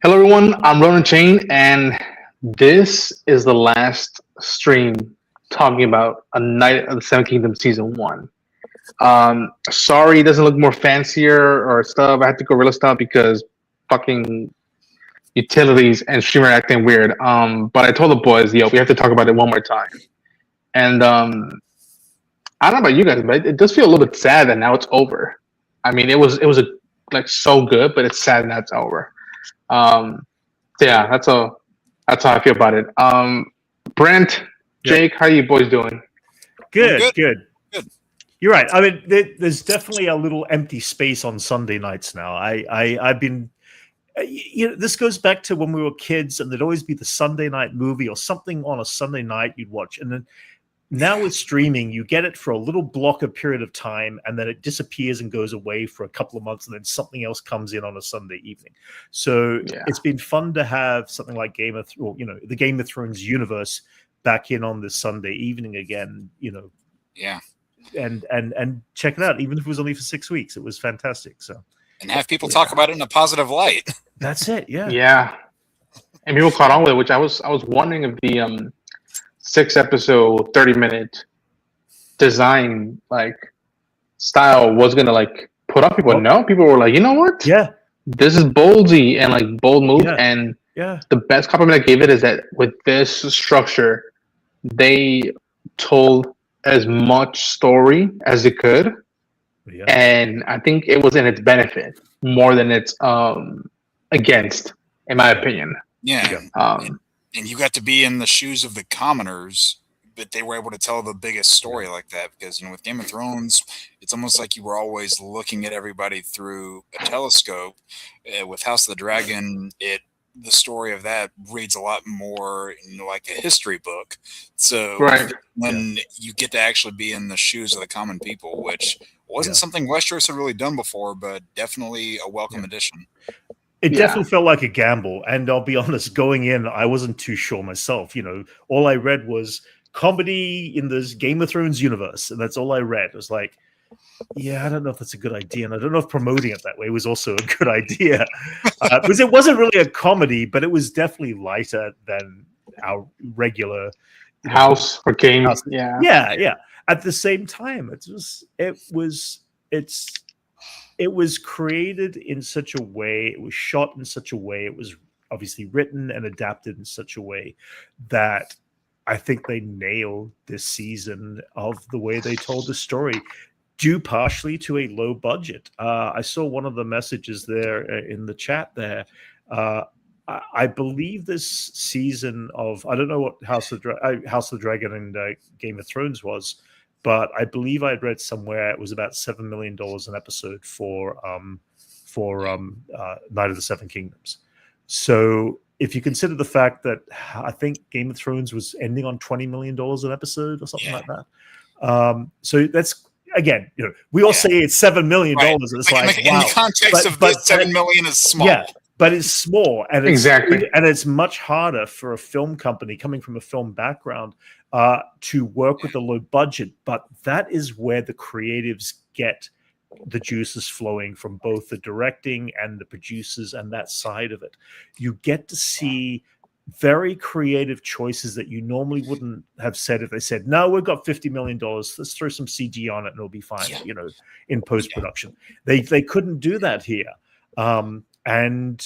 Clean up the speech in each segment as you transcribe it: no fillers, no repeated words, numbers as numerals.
Hello, everyone. I'm Ronan Chain, and this is the last stream talking about A Night of the Seven Kingdoms Season 1. Sorry, it doesn't look more fancier or stuff. I had to go real stuff because fucking utilities and streamer acting weird. But I told the boys, yo, we have to talk about it one more time. And I don't know about you guys, but it does feel a little bit sad that now it's over. I mean, it was like so good, but it's sad now it's over. Um, so yeah, that's how I feel about it. Brent, Yep. Jake, how you boys doing? Good. Good. You're right. I mean, there's definitely a little empty space on Sunday nights now. I've been, this goes back to when we were kids, and there'd always be the Sunday night movie or something on a Sunday night you'd watch, and then now with streaming, you get it for a little blocker period of time, and then it disappears and goes away for a couple of months, and then something else comes in on a Sunday evening. So It's been fun to have something like the Game of Thrones universe back in on this Sunday evening again. Yeah. And check it out. Even if it was only for 6 weeks, it was fantastic. So And have people talk about it in a positive light. that's it. Yeah. Yeah, and people caught on with it, which I was wondering if the 6 episode, 30-minute design style was gonna put up people. No, people were like, you know what? Yeah. This is ballsy and bold move. Yeah. And Yeah. the best compliment I gave it is that with this structure, they told as much story as it could, Yeah. and I think it was in its benefit more than its against, in my opinion. Yeah. And you got to be in the shoes of the commoners, but they were able to tell the biggest story like that because, with Game of Thrones, it's almost like you were always looking at everybody through a telescope. With House of the Dragon, the story of that reads a lot more like a history book. So when you get to actually be in the shoes of the common people, which wasn't something Westeros had really done before, but definitely a welcome addition. It definitely felt like a gamble. And I'll be honest, going in, I wasn't too sure myself. All I read was comedy in this Game of Thrones universe. And that's all I read. It was like, yeah, I don't know if that's a good idea. And I don't know if promoting it that way was also a good idea. Because it wasn't really a comedy, but it was definitely lighter than our regular House or Game. House. Yeah. Yeah. At the same time, it was created in such a way, it was shot in such a way, it was obviously written and adapted in such a way that I think they nailed this season of the way they told the story, due partially to a low budget. I saw one of the messages there in the chat there. I believe this season of, I don't know what House of the Dragon and Game of Thrones was, but I believe I'd read somewhere it was about $7 million an episode for Night of the Seven Kingdoms. So if you consider the fact that I think Game of Thrones was ending on $20 million an episode or something like that. So that's, again, we all say it's $7 million. Right. It's like, in the context of this, $7 million is small. Yeah, but it's small, and exactly, and it's much harder for a film company coming from a film background to work with a low budget. But that is where the creatives get the juices flowing from both the directing and the producers and that side of it. You get to see very creative choices that you normally wouldn't have said if they said, no, we've got $50 million. Let's throw some CG on it and it'll be fine, in post-production. They couldn't do that here. And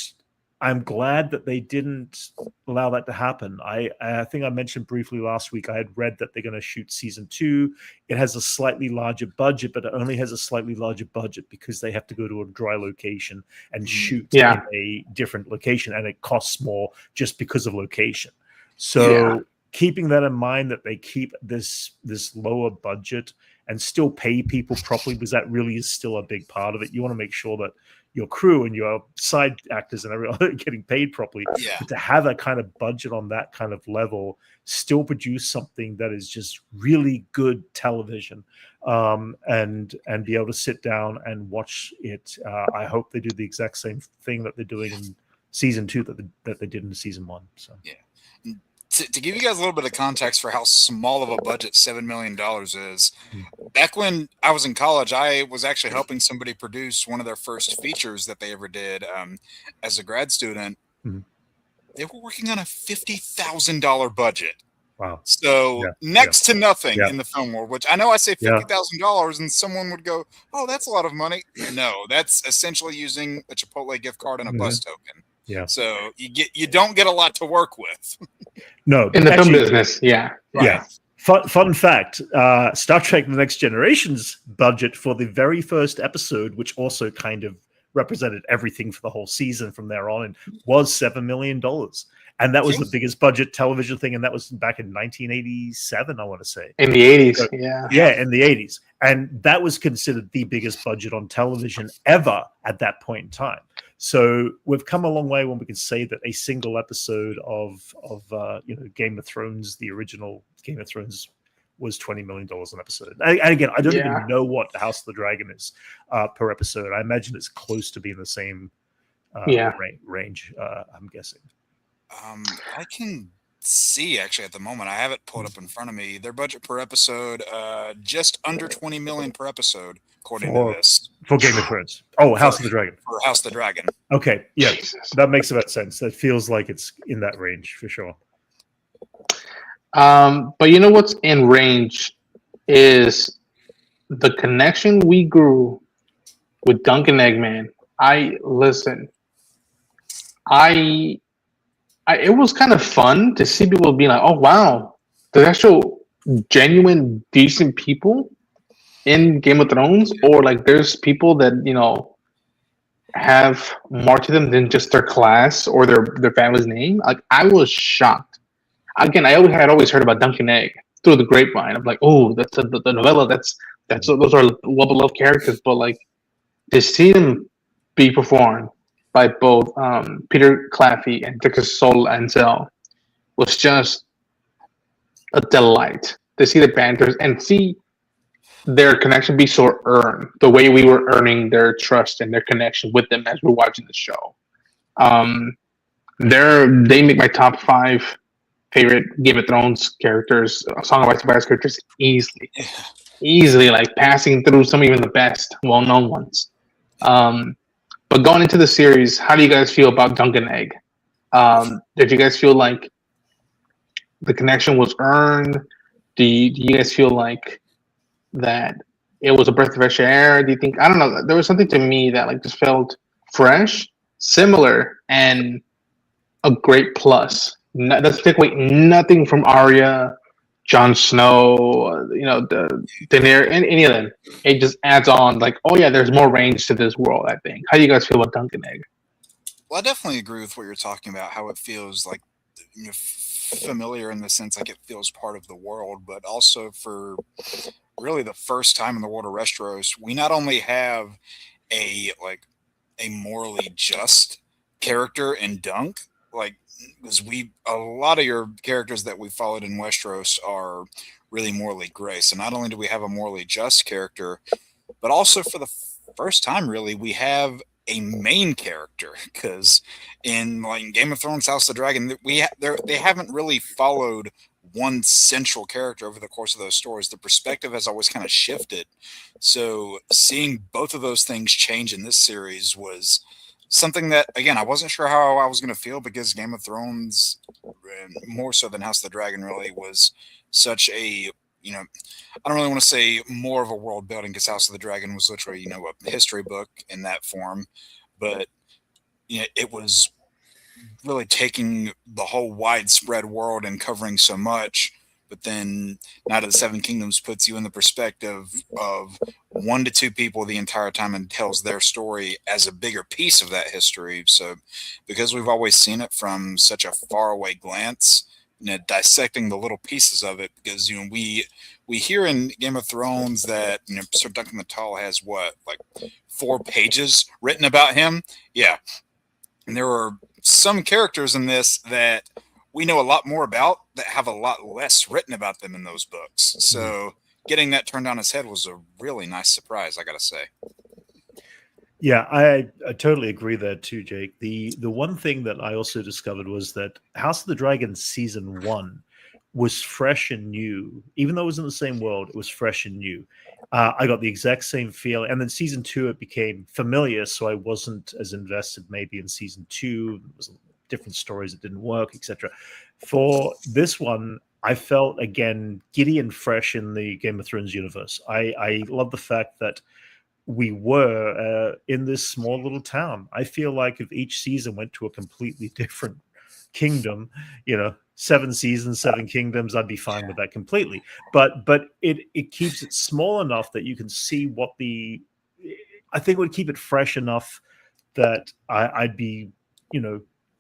I'm glad that they didn't allow that to happen. I think I mentioned briefly last week, I had read that they're going to shoot season 2. It has a slightly larger budget, but it only has a slightly larger budget because they have to go to a dry location and shoot in a different location, and it costs more just because of location. So keeping that in mind, that they keep this lower budget and still pay people properly, because that really is still a big part of it. You want to make sure that your crew and your side actors and everyone are getting paid properly. But to have a kind of budget on that kind of level, still produce something that is just really good television, and be able to sit down and watch it. I hope they do the exact same thing that they're doing in season 2 that they did in season 1. So to give you guys a little bit of context for how small of a budget $7 million is, back when I was in college, I was actually helping somebody produce one of their first features that they ever did as a grad student. Mhm. They were working on a $50,000 budget. Wow. So next to nothing in the film world, which I know I say $50,000 and someone would go, oh, that's a lot of money. No, that's essentially using a Chipotle gift card and a bus token. Yeah. So you don't get a lot to work with. No. In the film business, yeah. Yeah. Fun fact, Star Trek The Next Generation's budget for the very first episode, which also kind of represented everything for the whole season from there on, was $7 million. And that was the biggest budget television thing, and that was back in 1987, I want to say. In the 80s, so, yeah, in the 80s. And that was considered the biggest budget on television ever at that point in time. So we've come a long way when we can say that a single episode of Game of Thrones, the original Game of Thrones, was $20 million an episode. And again, I don't even know what House of the Dragon is per episode. I imagine it's close to being the same range, I'm guessing. I can see actually at the moment. I have it pulled up in front of me. Their budget per episode, just under 20 million per episode, according to this. For Game of Thrones. Oh, House of the Dragon. For House of the Dragon. Okay, yeah, that makes about sense. That feels like it's in that range for sure. But you know what's in range is the connection we grew with Duncan Eggman. It was kind of fun to see people being like, oh, wow, there's actual genuine, decent people in Game of Thrones, or like there's people that, have more to them than just their class or their family's name. Like, I was shocked. Again, I had always heard about Duncan Egg through the grapevine. I'm like, oh, that's the novella. Those are well-beloved characters, but like to see them be performed by both Peter Claffey and Dexter Ansell was just a delight to see the banters and see their connection be so earned, the way we were earning their trust and their connection with them as we're watching the show. They make my top 5 favorite Game of Thrones characters, Song of Ice and Fire characters easily, like passing through some even the best well-known ones. But going into the series, how do you guys feel about Duncan Egg? Did you guys feel like the connection was earned? Do you guys feel like that it was a breath of fresh air? Do you think, I don't know, there was something to me that like just felt fresh, similar, and a great plus. Let's take away nothing from Arya, Jon Snow, the Daenerys, any of them. It just adds on, like, oh yeah, there's more range to this world, I think. How do you guys feel about Duncan Egg? Well, I definitely agree with what you're talking about, how it feels like familiar in the sense like it feels part of the world, but also for really the first time in the world of Westeros, we not only have a morally just character in Dunk, like, because a lot of your characters that we followed in Westeros are really morally gray. So not only do we have a morally just character, but also for the first time, really, we have a main character. Because in like Game of Thrones, House of the Dragon, they haven't really followed one central character over the course of those stories. The perspective has always kind of shifted. So seeing both of those things change in this series was something that, again, I wasn't sure how I was going to feel, because Game of Thrones, more so than House of the Dragon, really was such a, I don't really want to say more of a world building, because House of the Dragon was literally, a history book in that form. But, it was really taking the whole widespread world and covering so much. But then Night of the Seven Kingdoms puts you in the perspective of 1 to 2 people the entire time and tells their story as a bigger piece of that history. So because we've always seen it from such a faraway glance, dissecting the little pieces of it, because we hear in Game of Thrones that Sir Duncan the Tall has 4 pages written about him. Yeah. And there are some characters in this that we know a lot more about that have a lot less written about them in those books. So getting that turned on its head was a really nice surprise, I gotta say. Yeah, I totally agree there too, Jake. The one thing that I also discovered was that House of the Dragon season 1 was fresh and new. Even though it was in the same world, it was fresh and new. I got the exact same feeling. And then season 2, it became familiar, so I wasn't as invested maybe in season 2. There was different stories that didn't work, etc. For this one, I felt again giddy and fresh in the Game of Thrones universe. I love the fact that we were in this small little town. I feel like if each season went to a completely different kingdom, 7 seasons, 7 kingdoms, I'd be fine with that completely. But it keeps it small enough that you can see what I think it would keep it fresh enough that I'd be,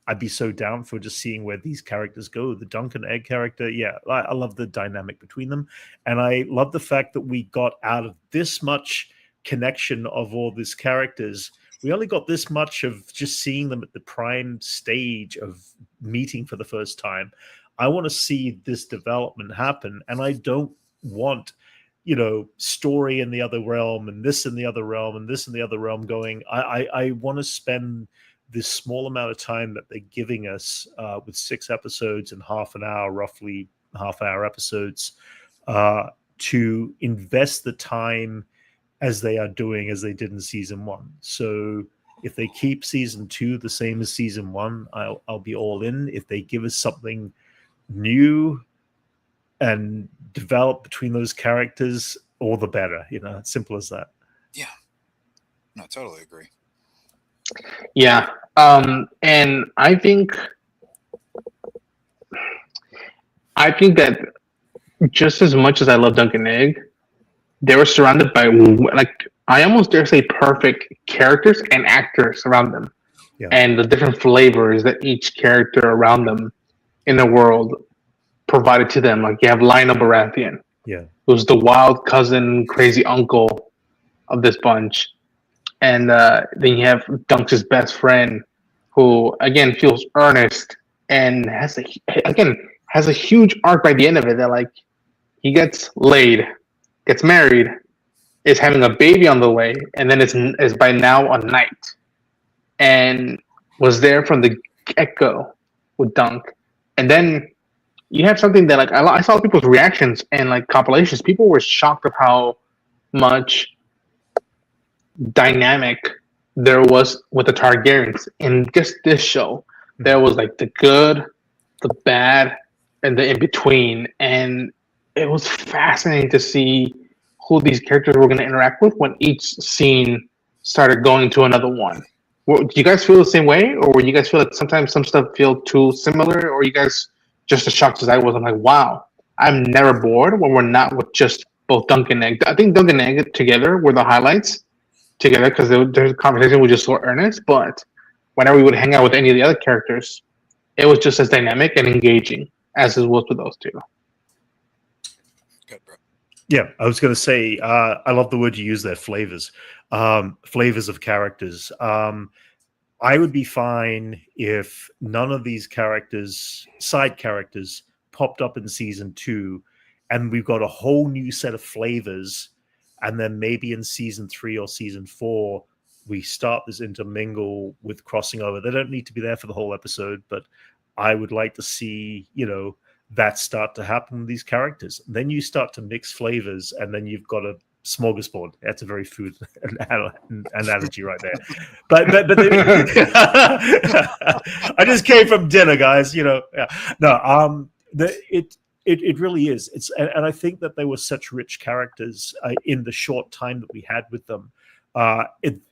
I'd be so down for just seeing where these characters go. The Dunk and Egg character, yeah, I love the dynamic between them. And I love the fact that we got out of this much connection of all these characters. We only got this much of just seeing them at the prime stage of meeting for the first time. I want to see this development happen, and I don't want story in the other realm and this in the other realm and this in the other realm going. I want to spend this small amount of time that they're giving us with 6 episodes and half an hour, roughly half-hour episodes, to invest the time as they are doing, as they did in season 1. So if they keep season 2 the same as season 1, I'll be all in. If they give us something new and develop between those characters, all the better. Simple as that. Yeah, no, totally agree. Yeah, and I think that just as much as I love Dunk and Egg, they were surrounded by, like, I almost dare say, perfect characters and actors around them, and the different flavors that each character around them in the world provided to them. Like, you have Lionel Baratheon, who's the wild cousin, crazy uncle of this bunch, and then you have Dunk's best friend, who again feels earnest and has a huge arc by the end of it. That, like, he gets laid, gets married, is having a baby on the way, and then is by now a knight, and was there from the get-go with Dunk. And then you have something that, like, I saw people's reactions and, like, compilations. People were shocked of how much dynamic there was with the Targaryens in just this show. There was, like, the good, the bad, and the in between, and it was fascinating to see who these characters were going to interact with when each scene started going to another one. Do you guys feel the same way, or you guys feel like sometimes some stuff feel too similar, or you guys just as shocked as I was? I'm like, wow, I'm never bored when we're not with just both Dunk and Egg. I think Dunk and Egg together were the highlights together because their conversation was just so earnest. But whenever we would hang out with any of the other characters, it was just as dynamic and engaging as it was with those two. Good, bro. Yeah, I was going to say, I love the word you use there, flavors. Flavors of characters. I would be fine if none of these characters, side characters, popped up in season 2, and we've got a whole new set of flavors, and then maybe in season 3 or season 4, we start this intermingle with crossing over. They don't need to be there for the whole episode, but I would like to see, that start to happen with these characters. Then you start to mix flavors, and then you've got a smorgasbord. That's a very food analogy right there. But I just came from dinner, guys. Yeah. No, it really is. And I think that they were such rich characters in the short time that we had with them,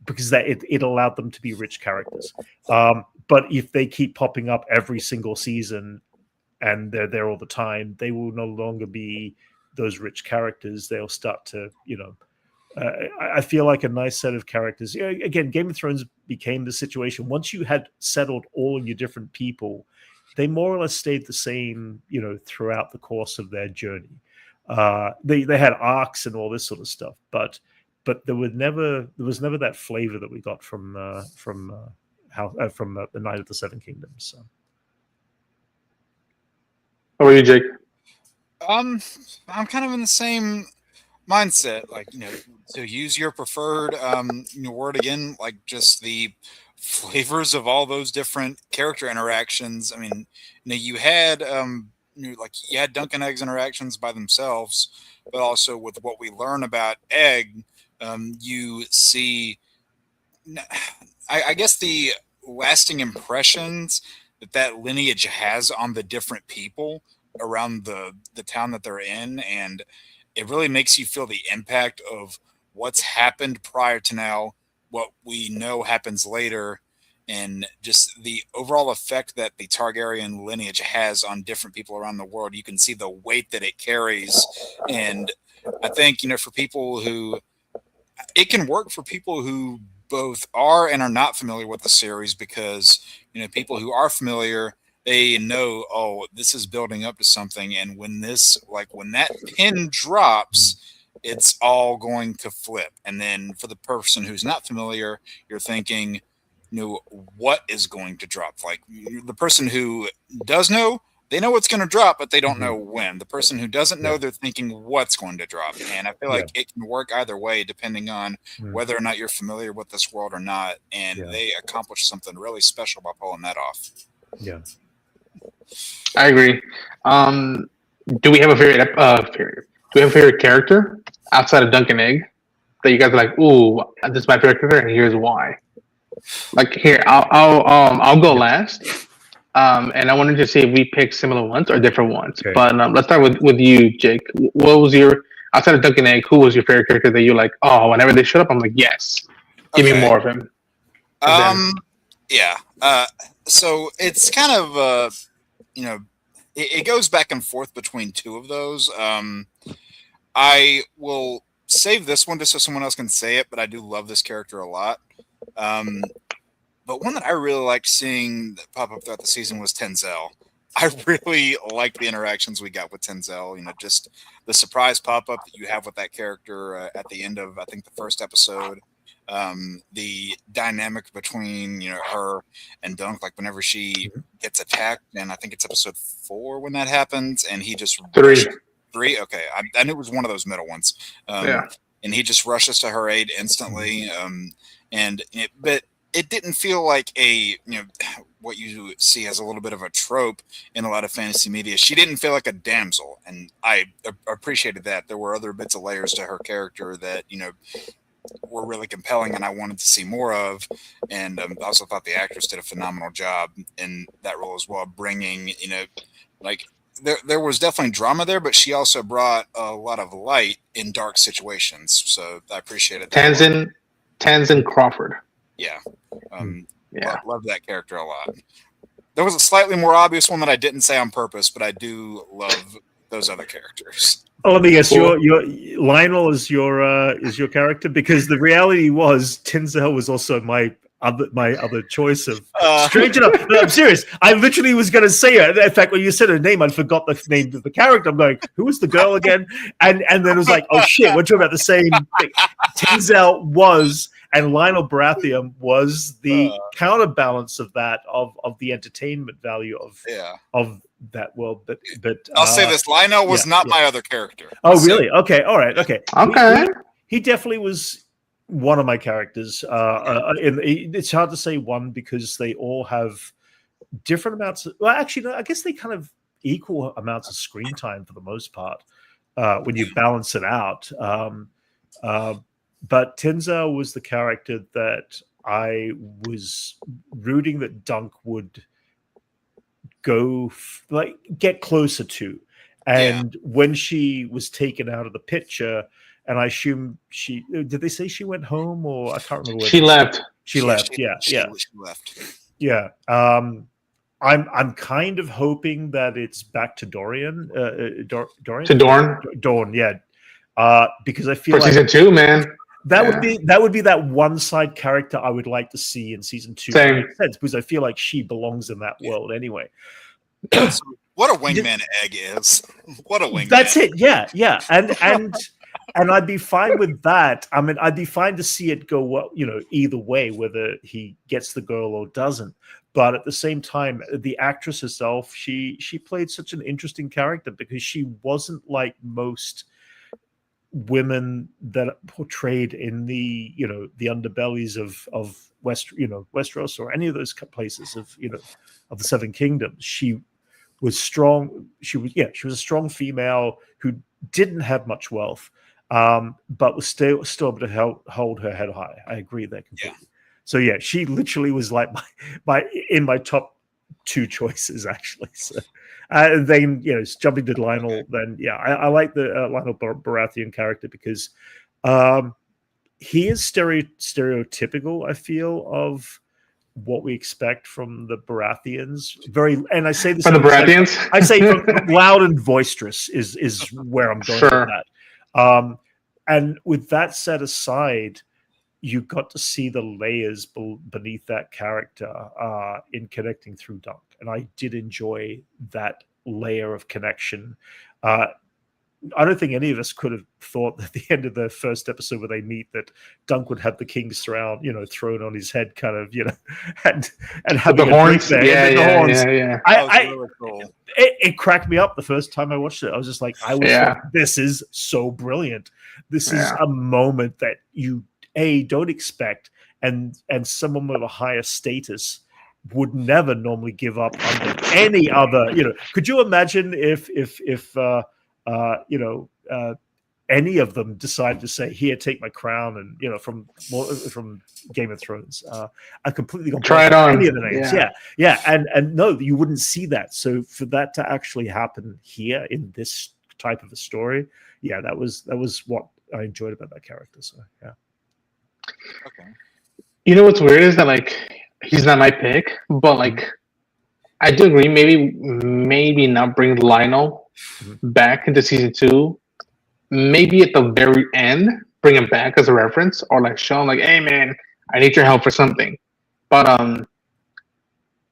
because it allowed them to be rich characters. But if they keep popping up every single season and they're there all the time, they will no longer be those rich characters. They'll start to, I feel like a nice set of characters. Again, Game of Thrones became the situation. Once you had settled all your different people, they more or less stayed the same, throughout the course of their journey. They had arcs and all this sort of stuff, but there was never that flavor that we got from the Night of the Seven Kingdoms. So. How are you, Jake? I'm kind of in the same mindset, like, to use your preferred word again, like just the flavors of all those different character interactions. I mean, you had you had Dunk and Egg's interactions by themselves, but also with what we learn about Egg, you see, I guess, the lasting impressions that lineage has on the different people around the town that they're in, and it really makes you feel the impact of what's happened prior to now, what we know happens later, and just the overall effect that the Targaryen lineage has on different people around the world. You can see the weight that it carries, and I think, for people who, it can work for people who both are and are not familiar with the series, because people who are familiar, they know, oh, this is building up to something, and when that pin drops, it's all going to flip. And then for the person who's not familiar, you're thinking, what is going to drop? Like, the person who does know, they know it's going to drop, but they don't know when. The person who doesn't know, they're thinking what's going to drop. And I feel like it can work either way, depending on whether or not you're familiar with this world or not. And they accomplish something really special by pulling that off. Yeah, I agree. Do we have a favorite? Do we have a favorite character outside of Dunk and Egg that you guys are like, ooh, this is my favorite character, and here's why? Like, here, I'll go last. And I wanted to see if we pick similar ones or different ones. Okay. But let's start with you, Jake. What was your, outside of Dunk and Egg, who was your favorite character that you like? Oh, whenever they showed up, I'm like, yes, give me more of him. Yeah. So it's kind of it goes back and forth between two of those. I will save this one just so someone else can say it, but I do love this character a lot. But one that I really liked seeing pop up throughout the season was Tenzel. I really liked the interactions we got with Tenzel. Just the surprise pop up that you have with that character at the end of, I think, the first episode. The dynamic between her and Dunk, like whenever she gets attacked, and I think it's episode 4 when that happens, and he just 3. Okay, I knew it was one of those middle ones. And he just rushes to her aid instantly. But it didn't feel like what you see as a little bit of a trope in a lot of fantasy media. She didn't feel like a damsel, and I appreciated that. There were other bits of layers to her character that were really compelling, and I wanted to see more of. And I also thought the actress did a phenomenal job in that role as well, bringing there was definitely drama there, but she also brought a lot of light in dark situations. So I appreciated that. Tenzin Crawford. Yeah. Love that character a lot. There was a slightly more obvious one that I didn't say on purpose, but I do love those other characters. Oh, let me guess. Your Lionel is your character, because the reality was Tenzel was also my other choice of. Strange enough, no, I'm serious. I literally was going to say it. In fact, when you said her name, I forgot the name of the character. I'm going, who was the girl again? And then it was like, oh shit, we're talking about the same thing. Tenzel was. And Lionel Baratheon was the counterbalance of that, of the entertainment value of that world. But I'll say this: Lionel was not my other character. Oh, really? Okay, all right, okay. He definitely was one of my characters. It's hard to say one because they all have different amounts. Well, actually, no, I guess they kind of equal amounts of screen time for the most part when you balance it out. But Tenzel was the character that I was rooting that Dunk would get closer to. And when she was taken out of the picture, and I assume did they say she went home, or I can't remember. She left. She left. She left. Yeah. I'm kind of hoping that it's back to Dorian. Dorian? To Dorne? Dorne, yeah. Because I feel for season 2, man. That would be that one side character I would like to see in season 2. Same. Because I feel like she belongs in that world anyway. What a wingman Egg is. What a wingman. That's it. Yeah. And I'd be fine with that. I mean, I'd be fine to see it go either way, whether he gets the girl or doesn't. But at the same time, the actress herself, she played such an interesting character because she wasn't like most women that are portrayed in the the underbellies of Westeros or any of those places of of the Seven Kingdoms. She was strong. She was a strong female who didn't have much wealth, but was still able to hold her head high. I agree there completely. Yeah. So yeah, she literally was like my top two choices actually. So then jumping to Lionel, then I like the Lionel Baratheon character because he is stereotypical. I feel of what we expect from the Baratheons. And I say this from the Baratheons. I say from loud and boisterous is where I'm going with that. And with that set aside, you got to see the layers beneath that character in connecting through Dunk, and I did enjoy that layer of connection. I don't think any of us could have thought at the end of the first episode where they meet that Dunk would have the king's throne, thrown on his head, kind of, and having the horns. There. Yeah. Really cool. It cracked me up the first time I watched it. I was just like, this is so brilliant. This is a moment that you don't expect, and someone with a higher status would never normally give up under any other. Could you imagine if any of them decided to say, "Here, take my crown," and from Game of Thrones, I completely try it on any of the names. And no, you wouldn't see that. So for that to actually happen here in this type of a story, that was what I enjoyed about that character. So yeah. Okay. You know what's weird is that he's not my pick, but I do agree. Maybe not bring Lionel back into season 2. Maybe at the very end, bring him back as a reference, or show him hey man, I need your help for something. But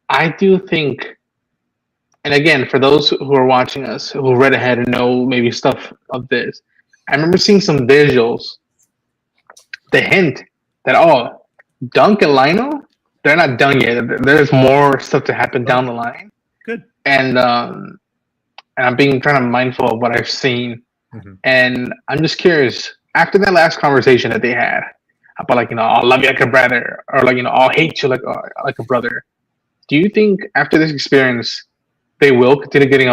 I do think, and again, for those who are watching us who read ahead and know maybe stuff of this, I remember seeing some visuals. The hint that Dunk and Lionel, they're not done yet. There's more stuff to happen down the line. Good. And I'm being kind of mindful of what I've seen. Mm-hmm. And I'm just curious, after that last conversation that they had about I'll love you like a brother, or I'll hate you like a brother. Do you think after this experience they will continue getting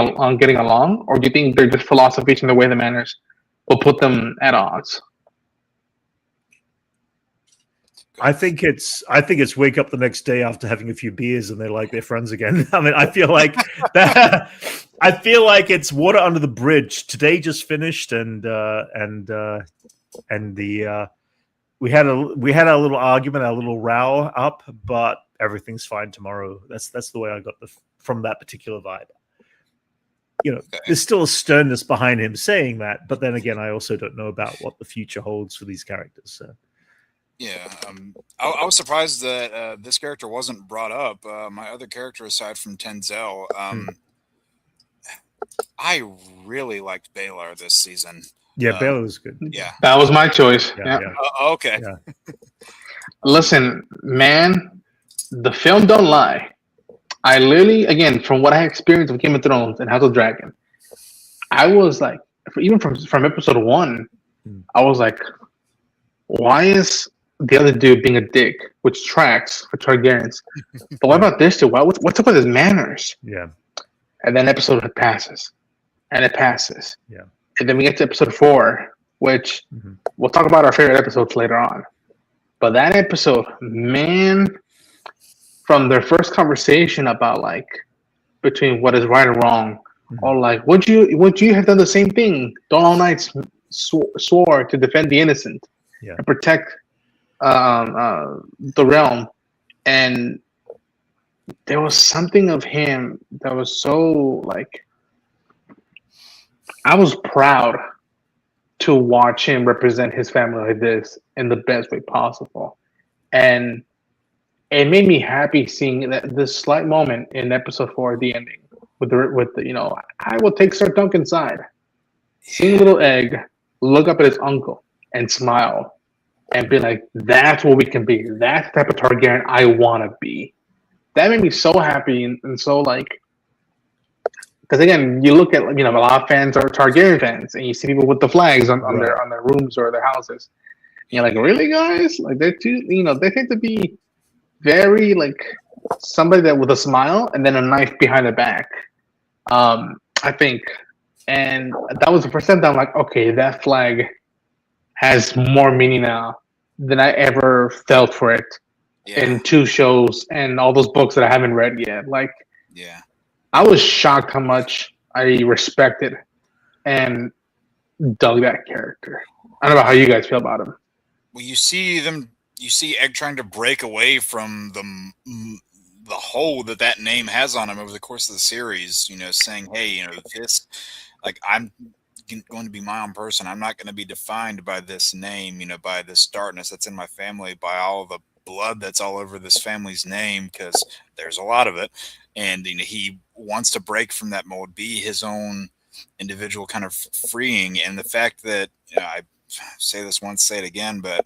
along, or do you think their just philosophies and the way the manners will put them at odds? I think it's wake up the next day after having a few beers and they're like they're friends again. I mean, I feel like that. I feel like it's water under the bridge. Today just finished, and we had a little argument, a little row up, but everything's fine tomorrow. That's the way I got from that particular vibe. There's still a sternness behind him saying that, but then again, I also don't know about what the future holds for these characters. So. Yeah, I was surprised that this character wasn't brought up. My other character, aside from Tenzel, I really liked Baylor this season. Yeah, Baylor was good. Yeah, that was my choice. Yeah. Okay. Yeah. Listen, man, the film don't lie. I literally, again, from what I experienced with Game of Thrones and House of Dragon, I was like, even from episode 1, I was like, why is the other dude being a dick, which tracks for Targaryens? But what about this dude? What's up with his manners? Yeah. And then episode passes, and it passes. Yeah. And then we get to episode 4, which we'll talk about our favorite episodes later on. But that episode, man, from their first conversation about between what is right and wrong, or would you have done the same thing? Don't all nights swore to defend the innocent and protect the realm, and there was something of him that was so I was proud to watch him represent his family like this in the best way possible, and it made me happy seeing this slight moment in episode 4, the ending with the I will take Sir Duncan's side. Seeing little Egg look up at his uncle and smile. And be like, that's what we can be. That's the type of Targaryen I want to be. That made me so happy and so because again, you look at a lot of fans are Targaryen fans, and you see people with the flags on Right. their rooms or their houses. And you're like, really, guys? Like they're too, they tend to be very like somebody that with a smile and then a knife behind the back. I think, and that was the first time that I'm like, okay, that flag has more meaning now than I ever felt for it in 2 shows and all those books that I haven't read yet. Like, I was shocked how much I respected and dug that character. I don't know how you guys feel about him. Well, you see Egg trying to break away from the hold that name has on him over the course of the series, saying, hey, this, like, I'm going to be my own person. I'm not going to be defined by this name, by this darkness that's in my family, by all the blood that's all over this family's name, because there's a lot of it. And he wants to break from that mold, be his own individual kind of freeing. And the fact that, I say this once, say it again, but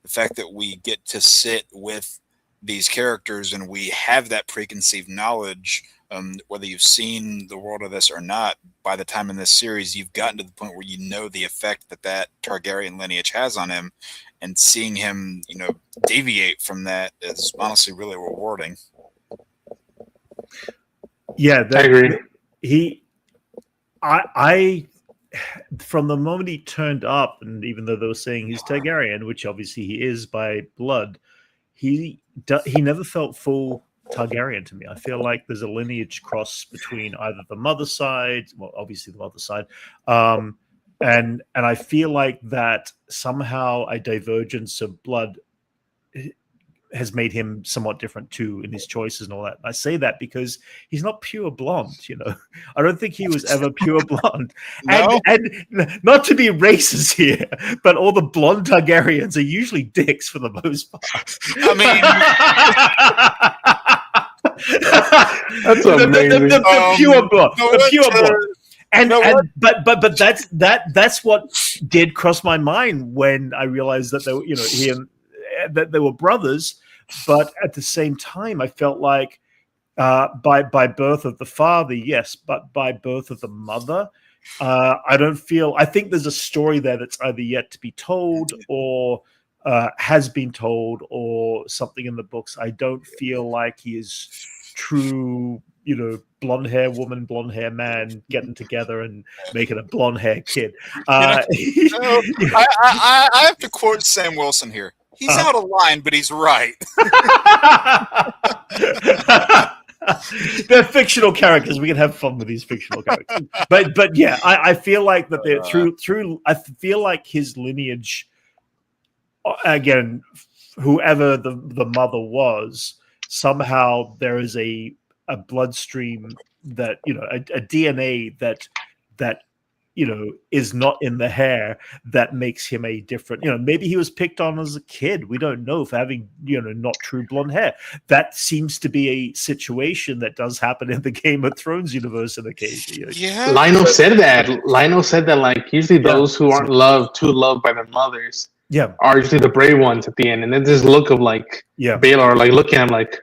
the fact that we get to sit with these characters and we have that preconceived knowledge, whether you've seen the world of this or not, by the time in this series, you've gotten to the point where you know the effect that Targaryen lineage has on him, and seeing him, deviate from that is honestly really rewarding. Yeah, I agree. I from the moment he turned up, and even though they were saying he's Targaryen, which obviously he is by blood, he never felt full Targaryen to me. I feel like there's a lineage cross between either the mother side, well, obviously the mother side, and I feel like that somehow a divergence of blood has made him somewhat different too in his choices and all that. I say that because he's not pure blonde, I don't think he was ever pure blonde. No. And not to be racist here, but all the blonde Targaryens are usually dicks for the most part. I mean, That's amazing. The pure blonde. The pure blonde. But that's what did cross my mind when I realized that that they were brothers, but at the same time, I felt like by birth of the father, yes, but by birth of the mother, I don't feel. I think there's a story there that's either yet to be told or has been told, or something in the books. I don't feel like he is true. Blonde hair woman, blonde hair man getting together and making a blonde hair kid. I have to quote Sam Wilson here. He's out of line, but he's right. They're fictional characters. We can have fun with these fictional characters. But yeah, I feel like that they're through. I feel like his lineage, again, whoever the mother was, somehow there is a bloodstream that a DNA that is not in the hair that makes him a different, maybe he was picked on as a kid. We don't know, for having, not true blonde hair. That seems to be a situation that does happen in the Game of Thrones universe on occasion. Yeah. Lionel said that. Like, usually those who aren't too loved by their mothers are usually the brave ones at the end. And then this look of like Baelor, like looking at him like,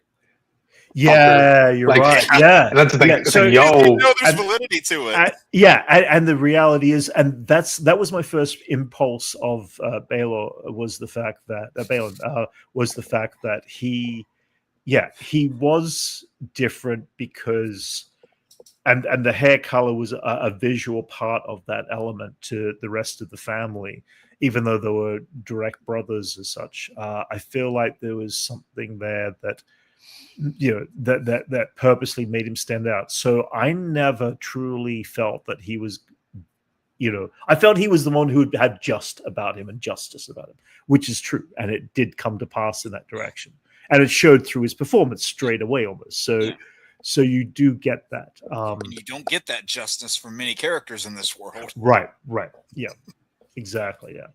yeah, you're like, right. Yeah, and that's the thing. Yeah. It's So like, yo, there's validity to it. And the reality is, and that was my first impulse of Baelor, was the fact that Balon was the fact that he was different because, and the hair color was a visual part of that element to the rest of the family, even though they were direct brothers as such. I feel like there was something there that, that purposely made him stand out. So I never truly felt that he was, I felt he was the one who had just about him and justice about him, which is true. And it did come to pass in that direction. And it showed through his performance straight away almost. So you do get that. And you don't get that justice from many characters in this world. Right. Yeah, exactly. Yeah.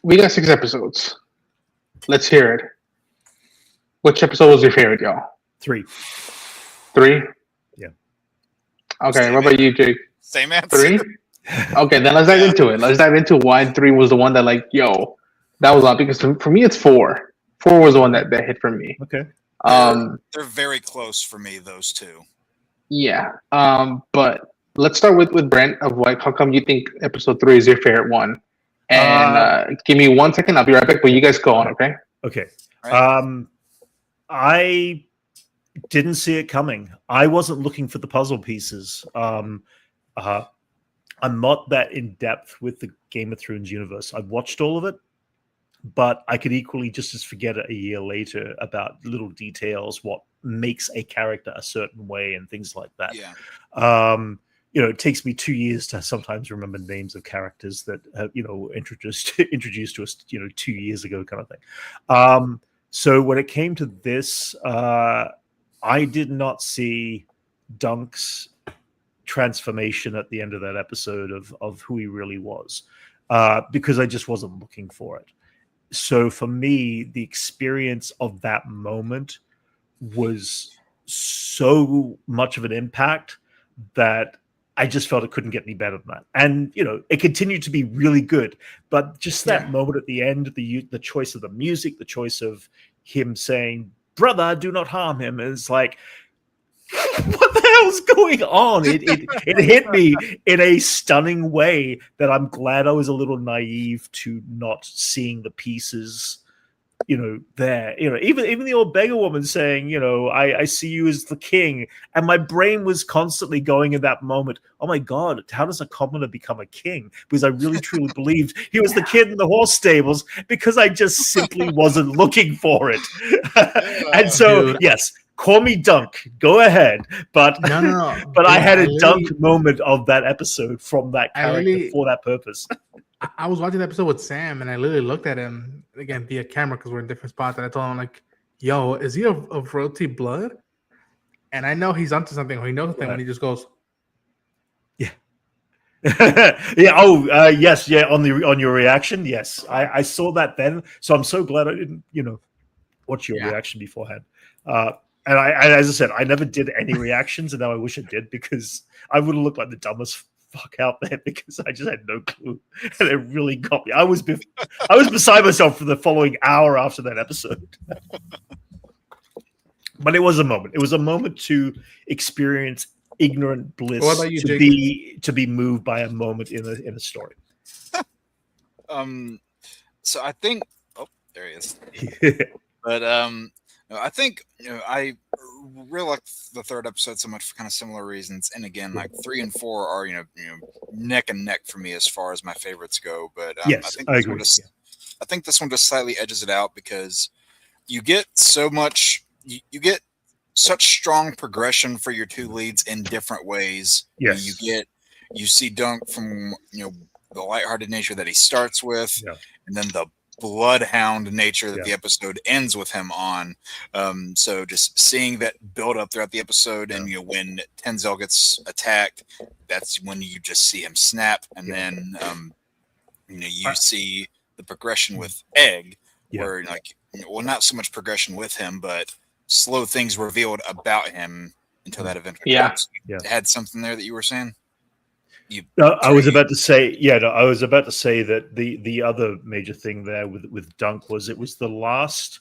We got 6 episodes. Let's hear it. Which episode was your favorite, y'all? 3. 3? Yeah. Okay, what about you, Jake? Same answer. 3? Okay, then let's dive into it. Let's dive into why 3 was the one that, like, that was a lot. Because for me, it's 4. 4 was the one that hit for me. Okay. They're very close for me, those two. Yeah. But let's start with Brent of like how come you think episode 3 is your favorite one? And give me 1 second, I'll be right back, but you guys go on, okay? Okay. All right. I didn't see it coming. I wasn't looking for the puzzle pieces. I'm not that in depth with the Game of Thrones universe. I've watched all of it, but I could equally just as forget it a year later about little details, what makes a character a certain way and things like that. Yeah. It takes me 2 years to sometimes remember names of characters that introduced to us 2 years ago, kind of thing. So when it came to this, I did not see Dunk's transformation at the end of that episode of who he really was, because I just wasn't looking for it. So for me, the experience of that moment was so much of an impact that I just felt it couldn't get any better than that. And, it continued to be really good. But just that moment at the end, the choice of the music, the choice of him saying, "Brother, do not harm him," is like, what the hell's going on? It hit me in a stunning way that I'm glad I was a little naive to not seeing the pieces, there. Even the old beggar woman saying, I see you as the king. And my brain was constantly going in that moment, oh my God, how does a commoner become a king? Because I really truly believed he was the kid in the horse stables, because I just simply wasn't looking for it. And so, Dude. yes, call me Dunk. Go ahead. But No. but I Dude, had a literally- Dunk moment of that episode from that character for that purpose. I was watching the episode with Sam, and I literally looked at him again via camera because we're in different spots, and I told him like, "Yo, is he of royalty blood?" And I know he's onto something. Or he knows something when he just goes, Yeah. Yeah. Oh, yes. Yeah. On your reaction, yes, I saw that then. So I'm so glad I didn't, watch your reaction beforehand. And as I said, I never did any reactions, and now I wish I did, because I would have looked like the dumbest fuck out there, because I just had no clue, and it really got me. I was beside myself for the following hour after that episode. But it was a moment. It was a moment to experience ignorant bliss, What about you, to be moved by a moment in a story. So I think, there he is. But I think I really like the third episode so much for kind of similar reasons. And again, like 3 and 4 are neck and neck for me as far as my favorites go. But yes, I agree. I think this one just slightly edges it out, because you get so much. You get such strong progression for your two leads in different ways. Yes, you see Dunk from the lighthearted nature that he starts with, and then the bloodhound nature that the episode ends with him on. So just seeing that build up throughout the episode, and when Tenzel gets attacked, that's when you just see him snap, and then you see the progression with Egg, where not so much progression with him, but slow things revealed about him until that event occurs. Had something there that you were saying? I was about to say that the other major thing there with Dunk was it was the last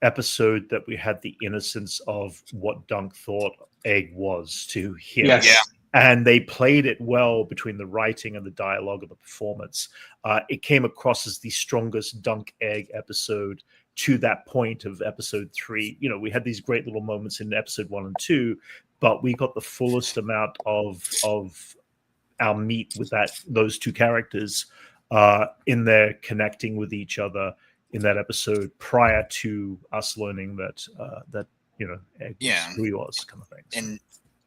episode that we had the innocence of what Dunk thought Egg was to him. Yes. Yeah. And they played it well between the writing and the dialogue of the performance. It came across as the strongest Dunk Egg episode to that point of episode 3. We had these great little moments in episode 1 and 2, but we got the fullest amount of our meet with those two characters in there connecting with each other in that episode, prior to us learning that Egg was who he was, kind of thing. And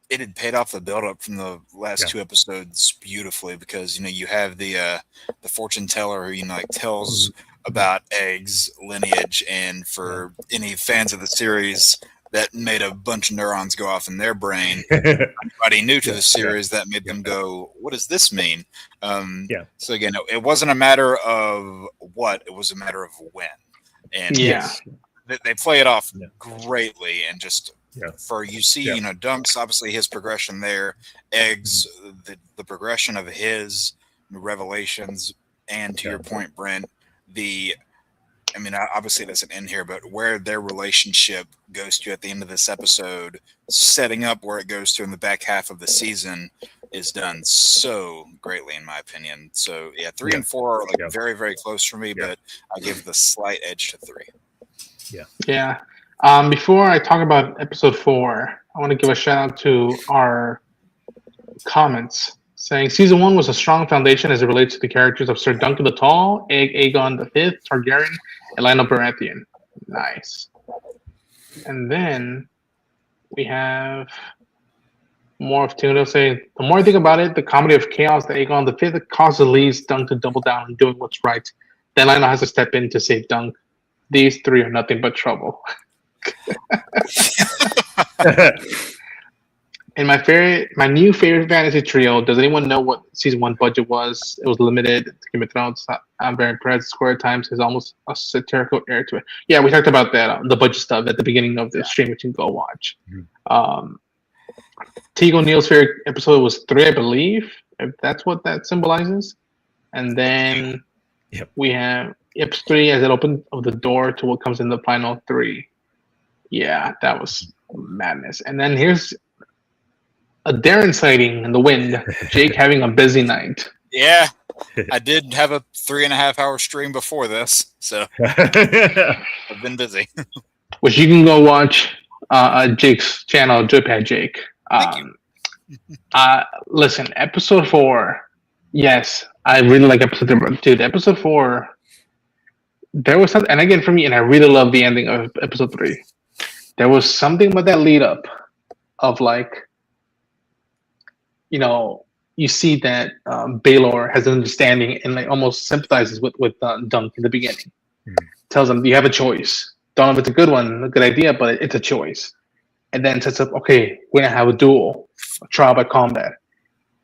it had paid off the build up from the last 2 episodes beautifully, because you have the fortune teller who tells about Egg's lineage, and for any fans of the series, that made a bunch of neurons go off in their brain. Anybody new to the series, that made them go, what does this mean? So again, it wasn't a matter of what, it was a matter of when. And they play it off greatly, and just for Dunk's obviously his progression there, Egg's the progression of his revelations, and to your point, Brent, the I mean, obviously it doesn't end here, but where their relationship goes to at the end of this episode, setting up where it goes to in the back half of the season, is done so greatly, in my opinion. So yeah, 3 and 4 are like very, very close for me, but I give the slight edge to 3. Yeah. Before I talk about episode 4, I want to give a shout out to our comments saying season 1 was a strong foundation as it relates to the characters of Sir Duncan the Tall, Aegon the Fifth Targaryen, and Lionel Baratheon. Nice. And then we have more of Tuna saying, the more I think about it, the comedy of chaos that Aegon the Fifth causes leads Dunk to double down on doing what's right. Then Lionel has to step in to save Dunk. These 3 are nothing but trouble. And my new favorite fantasy trio. Does anyone know what season 1 budget was? It was limited to Game of Thrones. I'm very impressed. Square Times has almost a satirical air to it. Yeah, we talked about that, the budget stuff at the beginning of the stream, which you can go watch. Teague O'Neill's favorite episode was 3, I believe, if that's what that symbolizes. And then we have episode 3 as it opened the door to what comes in the final 3. Yeah, that was madness. And then here's a Darren sighting in the wind. Jake having a busy night. Yeah, I did have a 3.5-hour stream before this, so I've been busy. Which you can go watch Jake's channel, Joypad Jake. Thank you. Listen, episode 4. Yes, I really like episode 3. Dude, episode 4. There was something, and again for me, and I really love the ending of episode 3. There was something about that lead up of like, you see that Baelor has an understanding and like almost sympathizes with Dunk in the beginning. Tells him you have a choice. Don't know if it's a good one, a good idea, but it's a choice. And then sets up, okay, we're gonna have a duel, a trial by combat.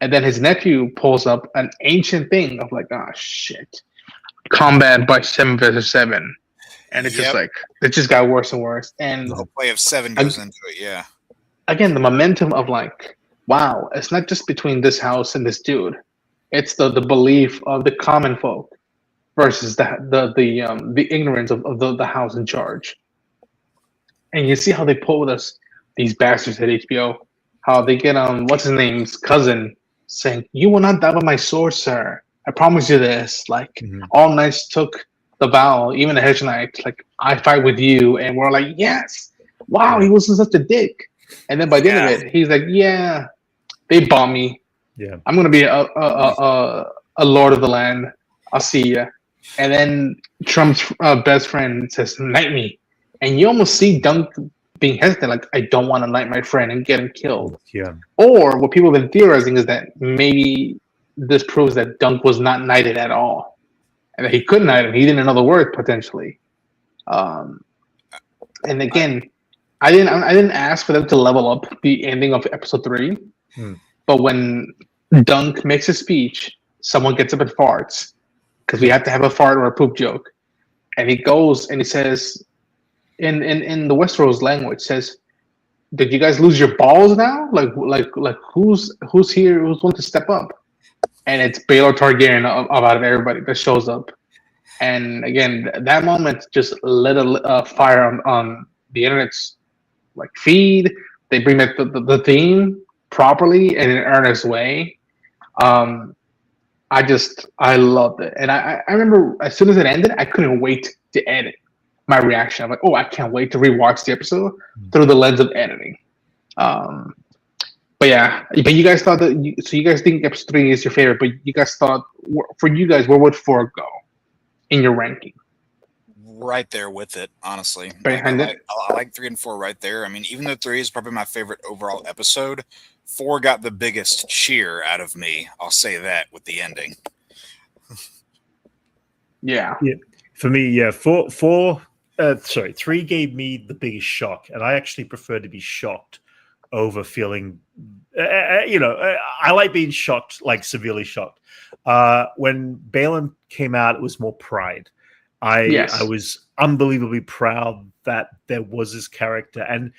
And then his nephew pulls up an ancient thing of like, shit, combat by 7 versus 7, and it's just like it just got worse and worse. And the whole play of 7 goes into it. Yeah. Again, the momentum of like, wow, it's not just between this house and this dude. It's the belief of the common folk versus the ignorance of the house in charge. And you see how they pull with us, these bastards at HBO, how they get what's his name's cousin saying, "You will not die by my sword, sir. I promise you this." Like all knights took the vow, even the Hedge Knight, like I fight with you, and we're like, yes, wow, he wasn't such a dick. And then by the end of it, he's like, yeah, they bomb me. Yeah, I'm gonna be a lord of the land. I'll see ya. And then Trump's best friend says, "Knight me," and you almost see Dunk being hesitant, like, I don't want to knight my friend and get him killed. Yeah. Or what people have been theorizing is that maybe this proves that Dunk was not knighted at all, and that he couldn't knight him. He didn't know the word potentially. And again, I didn't ask for them to level up the ending of episode 3, but when Dunk makes a speech, someone gets up and farts, because we have to have a fart or a poop joke, and he goes and he says, in the Westeros language, says, "Did you guys lose your balls now? Like who's here? Who's willing to step up?" And it's Baelor Targaryen out of everybody that shows up. And again, that moment just lit a fire on the internet's like feed. They bring back the theme properly and in an earnest way. I loved it, and I remember as soon as it ended, I couldn't wait to edit my reaction. I'm like, oh, I can't wait to rewatch the episode through the lens of editing. But you guys thought that. So you guys think episode 3 is your favorite, but you guys thought, for you guys, where would 4 go in your ranking? Right there with it, honestly. Behind I like 3 and 4 right there. I mean, even though 3 is probably my favorite overall episode, 4 got the biggest cheer out of me. I'll say that with the ending. Yeah. For me, 3 gave me the biggest shock, and I actually prefer to be shocked over feeling. I like being shocked, like severely shocked. When Balin came out, it was more pride. I was unbelievably proud that there was this character, and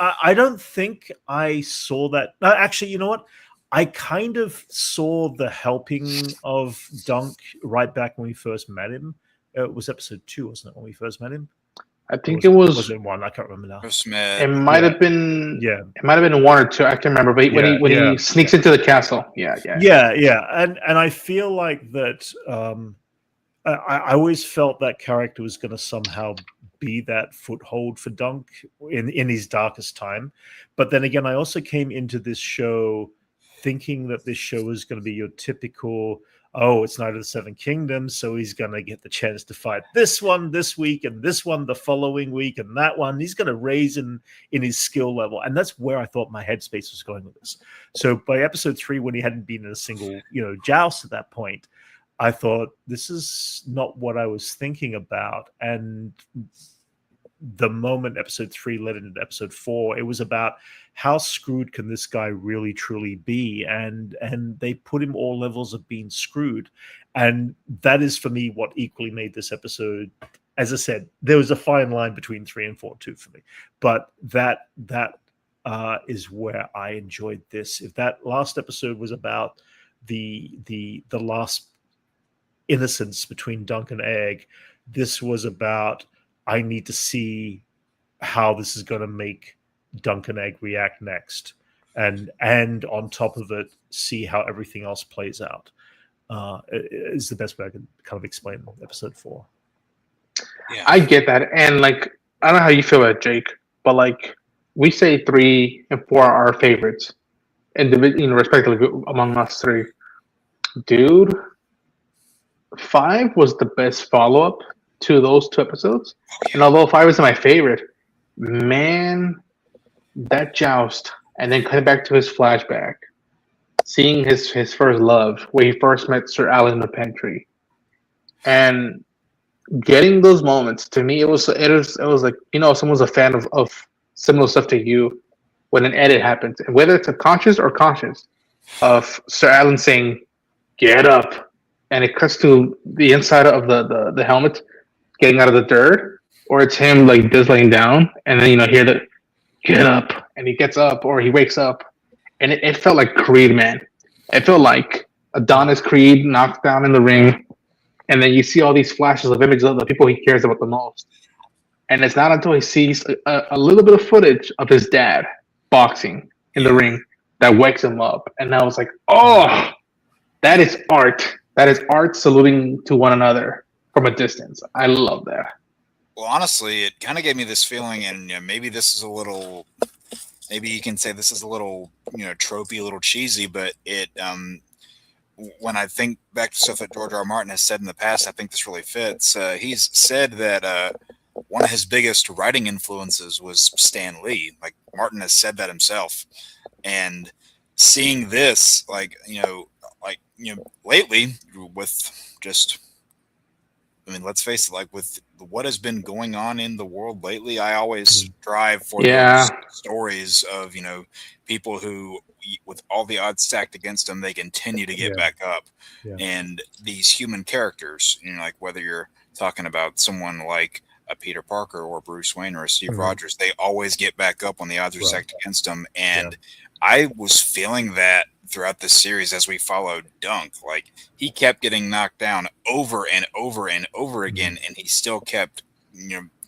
I don't think I saw that. Actually, you know what? I kind of saw the helping of Dunk right back when we first met him. It was episode 2, wasn't it, when we first met him? I think it was it 1? I can't remember now. it might have been it might have been 1 or 2. I can't remember. But when he sneaks into the castle, and I feel like that. I always felt that character was going to somehow be that foothold for Dunk in his darkest time. But then again, I also came into this show thinking that this show was going to be your typical, it's Night of the Seven Kingdoms, so he's going to get the chance to fight this one this week and this one the following week and that one. He's going to raise in his skill level. And that's where I thought my headspace was going with this. So by episode 3, when he hadn't been in a single, joust at that point, I thought, this is not what I was thinking about. And the moment episode 3 led into episode 4, it was about how screwed can this guy really truly be? And they put him all levels of being screwed. And that is, for me, what equally made this episode. As I said, there was a fine line between 3 and 4 too for me. But that is where I enjoyed this. If that last episode was about the last innocence between Dunk and Egg, this was about, I need to see how this is going to make Dunk and Egg react next, and on top of it, see how everything else plays out. Is the best way I can kind of explain episode 4. Yeah, I get that, and I don't know how you feel about it, Jake, but we say 3 and 4 are our favorites, and respectively among us 3. Dude, 5 was the best follow-up to those 2 episodes. And although 5 is my favorite, man, that joust, and then coming back to his flashback, seeing his first love, where he first met Sir Alan in the pantry, and getting those moments, to me, it was like, someone's a fan of similar stuff to you when an edit happens, and whether it's a conscious of Sir Alan saying, "Get up," and it cuts to the inside of the helmet getting out of the dirt, or it's him just laying down, and then hear the "Get up," and he gets up, or he wakes up, and it felt like Creed, man. It felt like Adonis Creed knocked down in the ring, and then you see all these flashes of images of the people he cares about the most, and it's not until he sees a little bit of footage of his dad boxing in the ring that wakes him up, and I was like, oh, that is art. That is art saluting to one another from a distance. I love that. Well, honestly, it kind of gave me this feeling, and maybe this is a little, maybe you can say this is a little, tropey, a little cheesy, but it, when I think back to stuff that George R. Martin has said in the past, I think this really fits. He's said that one of his biggest writing influences was Stan Lee. Martin has said that himself, and seeing this, lately with just, let's face it, with what has been going on in the world lately, I always strive for those stories of, people who, with all the odds stacked against them, they continue to get back up. Yeah. And these human characters, whether you're talking about someone like a Peter Parker or Bruce Wayne or a Steve Rogers, they always get back up when the odds are stacked against them. And I was feeling that throughout the series as we followed Dunk. He kept getting knocked down over and over and over again, and he still kept,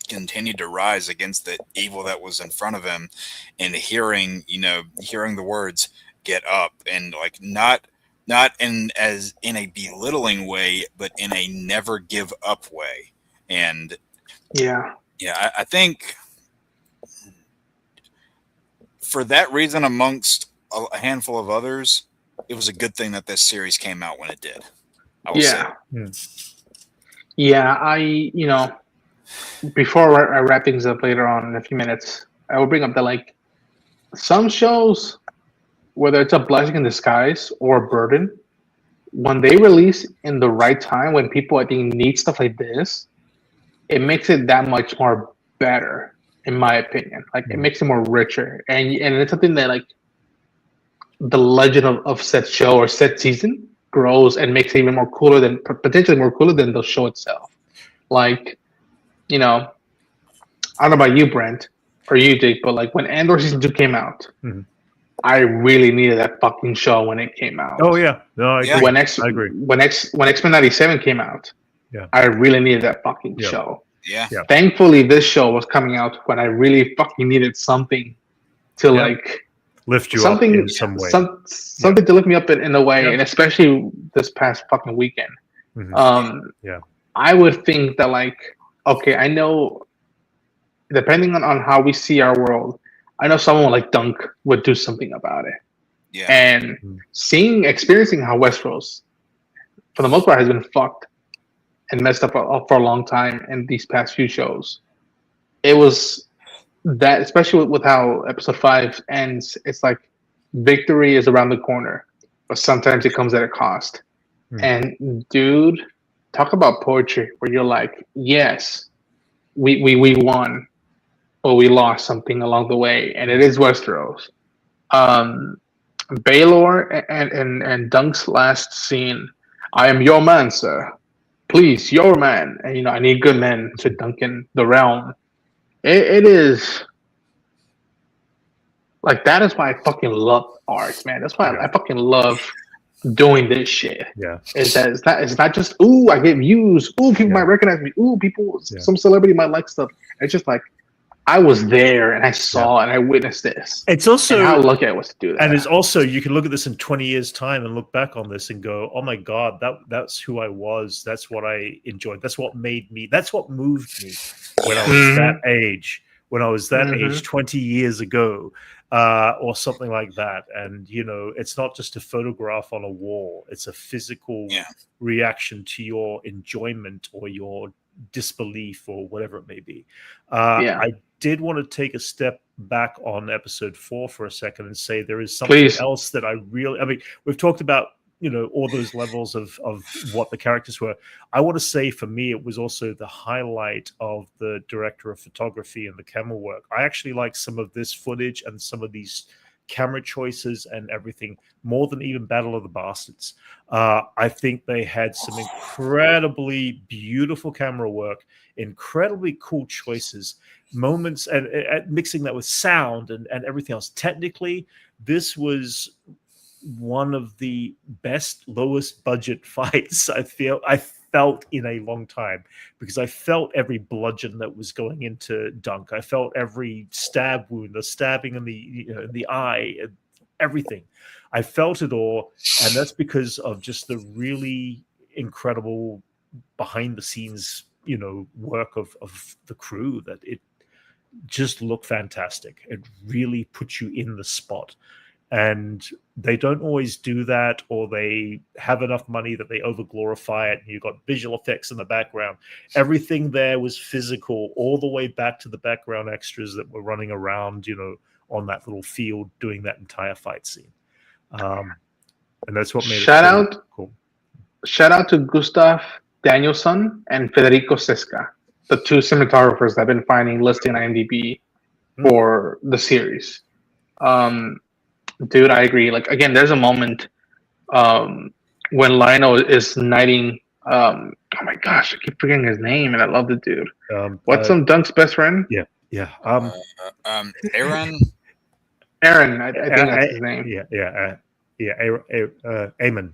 continued to rise against the evil that was in front of him, and hearing the words "get up," and not in a belittling way, but in a never give up way. And I think for that reason, amongst a handful of others, it was a good thing that this series came out when it did. I will say. Yeah, before I wrap things up later on in a few minutes, I will bring up that some shows, whether it's a blessing in disguise or a burden, when they release in the right time, when people I think need stuff like this, it makes it that much more better, in my opinion. It makes it more richer, and it's something that the legend of said show or said season grows and makes it even more cooler than potentially more cooler than the show itself. I don't know about you, Brent, or you, Jake, but when Andor season 2 came out, I really needed that fucking show when it came out. Oh yeah, no, I agree. I agree. When X-Men 97 came out, Yeah. I really needed that fucking Yeah. show. Yeah. Yeah. Thankfully, this show was coming out when I really fucking needed something to Yeah. like Lift you something, up in some way. something to lift me up in a way, Yeah. and especially this past fucking weekend. Mhm. Yeah. I would think that like, okay, I know, depending on how we see our world, I know someone like Dunk would do something about it. Yeah. And experiencing how Westeros, for the most part, has been fucked and messed up for a long time in these past few shows. It was that, especially with how episode 5 ends, it's like victory is around the corner, but sometimes it comes at a cost. And dude, talk about poetry where you're like, yes, we won, but we lost something along the way, and it is Westeros. Baylor and Dunk's last scene, I am your man, sir. Please, your man. And I need good men to dunk in the realm. It is like, that is why I fucking love art, man. That's why I fucking love doing this shit. Yeah. Is that it's not just, ooh, I get views, ooh, people might recognize me, ooh, some celebrity might like stuff. It's just like, I was there and I saw and I witnessed this. It's also and how lucky I was to do that. And it's also, you can look at this in 20 years' time and look back on this and go, oh my God, that's who I was. That's what I enjoyed. That's what made me. That's what moved me when I was that age. When I was that age 20 years ago, or something like that. And, it's not just a photograph on a wall. It's a physical reaction to your enjoyment or your disbelief or whatever it may be. I did want to take a step back on episode 4 for a second and say there is something else that I mean, we've talked about, all those levels of what the characters were. I want to say for me, it was also the highlight of the director of photography and the camera work. I actually like some of this footage and some of these camera choices and everything more than even Battle of the Bastards. I think they had some incredibly beautiful camera work, incredibly cool choices, moments, and mixing that with sound and everything else. Technically, this was one of the best lowest budget fights I felt in a long time, because I felt every bludgeon that was going into Dunk. I felt every stab wound, the stabbing in the eye, everything. I felt it all, and that's because of just the really incredible behind the scenes, work of the crew. That it just looked fantastic. It really puts you in the spot. And they don't always do that, or they have enough money that they over-glorify it, and you've got visual effects in the background. Everything there was physical, all the way back to the background extras that were running around, on that little field doing that entire fight scene. And that's what made it cool. Shout out to Gustav Danielsson and Federico Sesca, the two cinematographers that I've been finding listed on IMDb for the series. Dude, I agree. Like, again, there's a moment when Lionel is knighting. Oh my gosh, I keep forgetting his name, and I love the dude. What's Dunk's best friend? Yeah. Aaron. Aaron, I think that's his name. Aemon.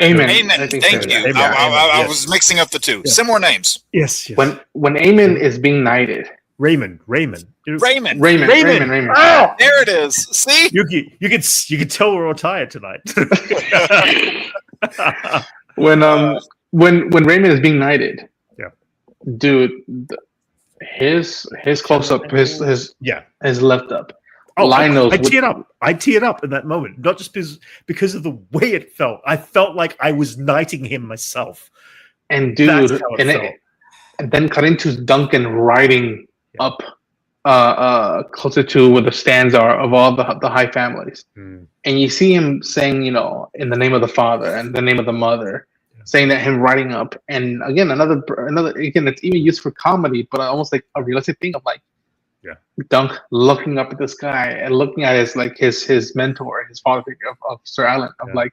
Thank you. I was mixing up the two. Yeah. Similar names. Yes. When Aemon is being knighted. Raymond. Oh, there it is. See, you can tell we're all tired tonight. when Raymond is being knighted, dude, his close up, his left up. I teared up in that moment, not just because of the way it felt. I felt like I was knighting him myself. And dude, and then cut into Duncan riding up closer to where the stands are of all the high families, and you see him saying, in the name of the father and the name of the mother, saying that, him riding up. And again, another again, it's even used for comedy, but almost like a realistic thing of like, Dunk looking up at the sky and looking at his mentor, his father figure of Sir Alan, of like,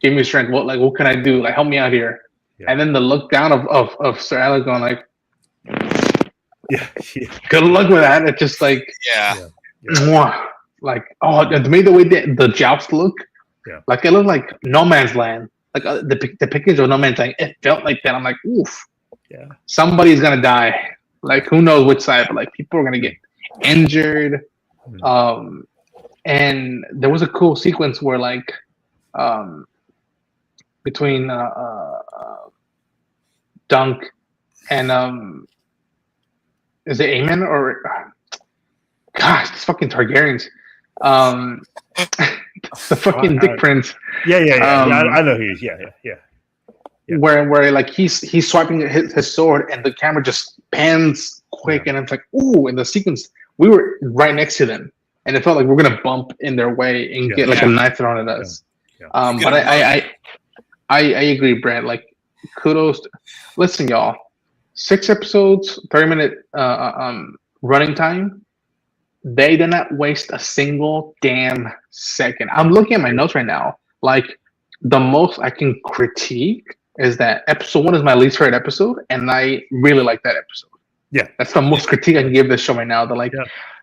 give me strength. What can I do? Like, help me out here. And then the look down of Sir Alan going like, good luck with that. It's just like, like, oh, it made the way the joust look, like it looked like No Man's Land. like the pictures of No Man's Land, it felt like that. I'm like, oof, Yeah. somebody's gonna die. Like, who knows which side, but like people are gonna get injured. And there was a cool sequence where like between Dunk and is it Aemon or gosh, this fucking Targaryens. The fucking Dick Prince. Yeah. I know who he is. Yeah. Where like he's swiping his sword and the camera just pans quick and it's like, ooh, in the sequence we were right next to them and it felt like we're gonna bump in their way and get like a knife thrown at us. But I agree, Brent. Like, kudos. Listen, y'all. 6 episodes, 30-minute running time. They did not waste a single damn second. I'm looking at my notes right now. Like, the most I can critique is that episode 1 is my least favorite episode, and I really like that episode. Yeah, that's the most critique I can give this show right now. That like,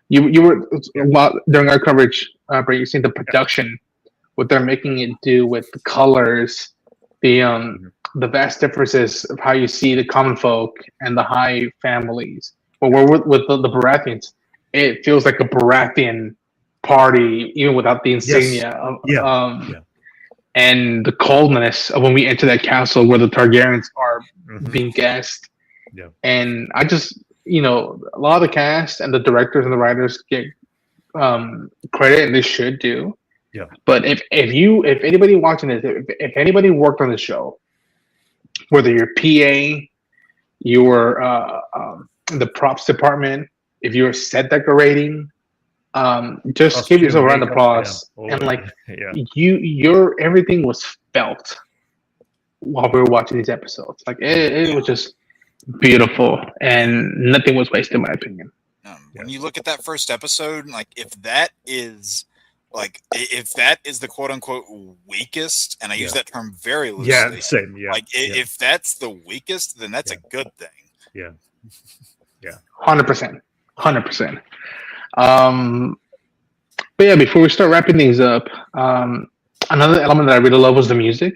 you were during our coverage, Brent, you seen the production, what they're making it do with the colors, the vast differences of how you see the common folk and the high families. But with the Baratheons, it feels like a Baratheon party, even without the insignia. And the coldness of when we enter that castle where the Targaryens are being guessed. Yeah. And I just, a lot of the cast and the directors and the writers get credit, and they should do. Yeah. But if anybody watching this, if anybody worked on the show, whether you're PA, you're in the props department, if you're set decorating, just give yourself a round of applause. And like your everything was felt while we were watching these episodes. Like it was just beautiful, and nothing was wasted, in my opinion. When you look at that first episode, like if that is the quote unquote weakest, and I use that term very loosely. Yeah, same. Yeah. Like if that's the weakest, then that's a good thing. Yeah. Yeah. 100%. But yeah, before we start wrapping things up, another element that I really love was the music.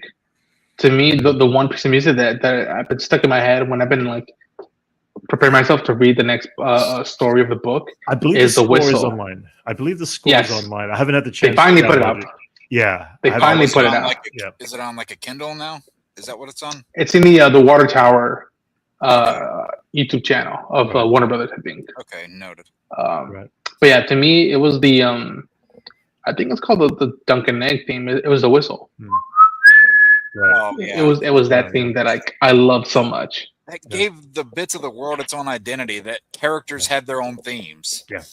To me, the one piece of music that I've been stuck in my head when I've been like preparing myself to read the next story of the book. I believe is the score whistle. is online. I believe the score is online. I haven't had the chance. They finally put it up. Yeah, they finally put it out. Is it on like a Kindle now? Is that what it's on? It's in the Water Tower YouTube channel of Warner Brothers, I think. Okay, noted. But yeah, to me, it was the I think it's called the Duncan Egg theme. It was the whistle. Right. Oh, yeah. It was that theme that I loved so much. That gave the bits of the world its own identity. That characters had their own themes. Yeah.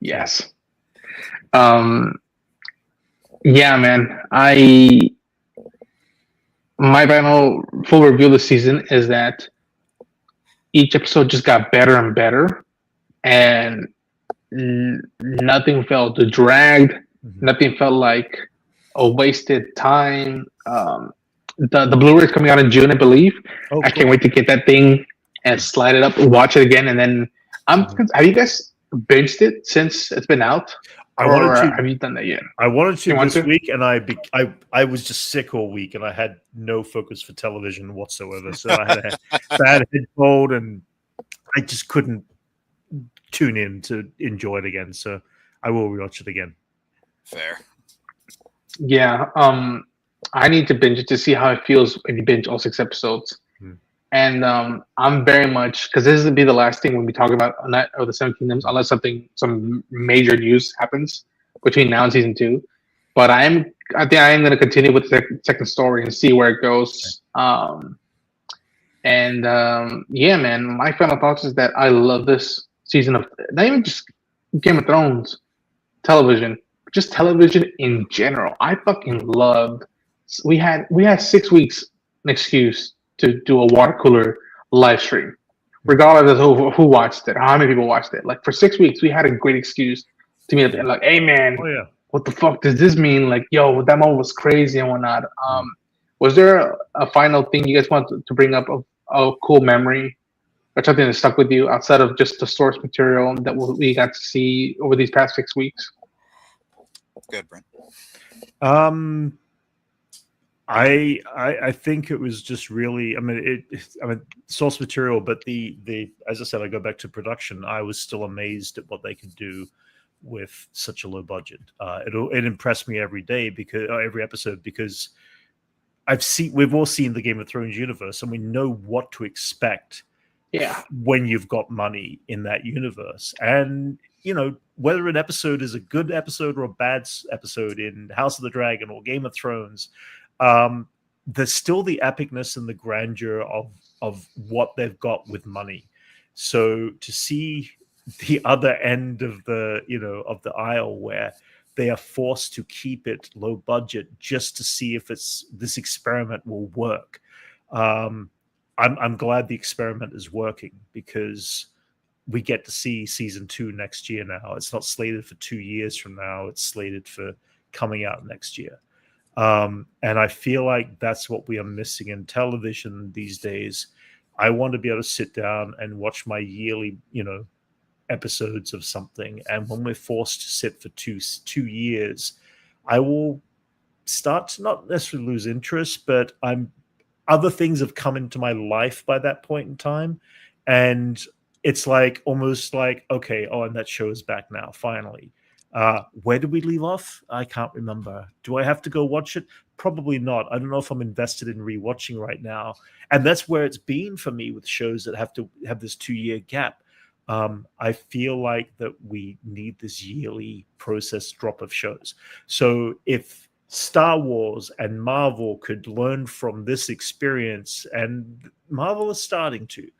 Yes. Yeah, man. My final full review of the season is that each episode just got better and better, and nothing felt dragged. Nothing felt like a wasted time. The Blu-ray is coming out in June, I believe. Oh, I can't wait to get that thing and slide it up and watch it again. And then, have you guys binged it since it's been out? Have you done that yet? I wanted to this week, and I was just sick all week, and I had no focus for television whatsoever. So I had a bad head cold, and I just couldn't tune in to enjoy it again. So I will rewatch it again. Fair. Yeah. I need to binge it to see how it feels if you binge all 6 episodes. And I'm very much, because this will be the last thing when we talk about A Night of the Seven Kingdoms, unless some major news happens between now and season 2. But I think I am going to continue with the second story and see where it goes. Yeah, man, my final thoughts is that I love this season of, not even just Game of Thrones television, just television in general. I fucking loved. We had 6 weeks an excuse to do a water cooler live stream, regardless of who watched it, how many people watched it. Like for 6 weeks, we had a great excuse to meet up and like, hey man, what the fuck does this mean? Like, yo, that moment was crazy and whatnot. Was there a final thing you guys want to bring up of a cool memory or something that stuck with you outside of just the source material that we got to see over these past 6 weeks? Good, Brent. I think it was just really. I mean, source material, but the as I said, I go back to production. I was still amazed at what they could do with such a low budget. It impressed me every day because every episode because we've all seen the Game of Thrones universe and we know what to expect. Yeah. When you've got money in that universe, and whether an episode is a good episode or a bad episode in House of the Dragon or Game of Thrones. There's still the epicness and the grandeur of what they've got with money. So to see the other end of the of the aisle where they are forced to keep it low budget just to see if this experiment will work. I'm glad the experiment is working because we get to see season 2 next year now. It's not slated for 2 years from now. It's slated for coming out next year. And I feel like that's what we are missing in television these days. I want to be able to sit down and watch my yearly, episodes of something. And when we're forced to sit for two years, I will start to not necessarily lose interest, but other things have come into my life by that point in time. And it's like almost like, okay, and that show is back now, finally. Where did we leave off? I can't remember. Do I have to go watch it? Probably not. I don't know if I'm invested in rewatching right now. And that's where it's been for me with shows that have to have this 2-year gap. I feel like that we need this yearly process drop of shows. So if Star Wars and Marvel could learn from this experience, and Marvel is starting to,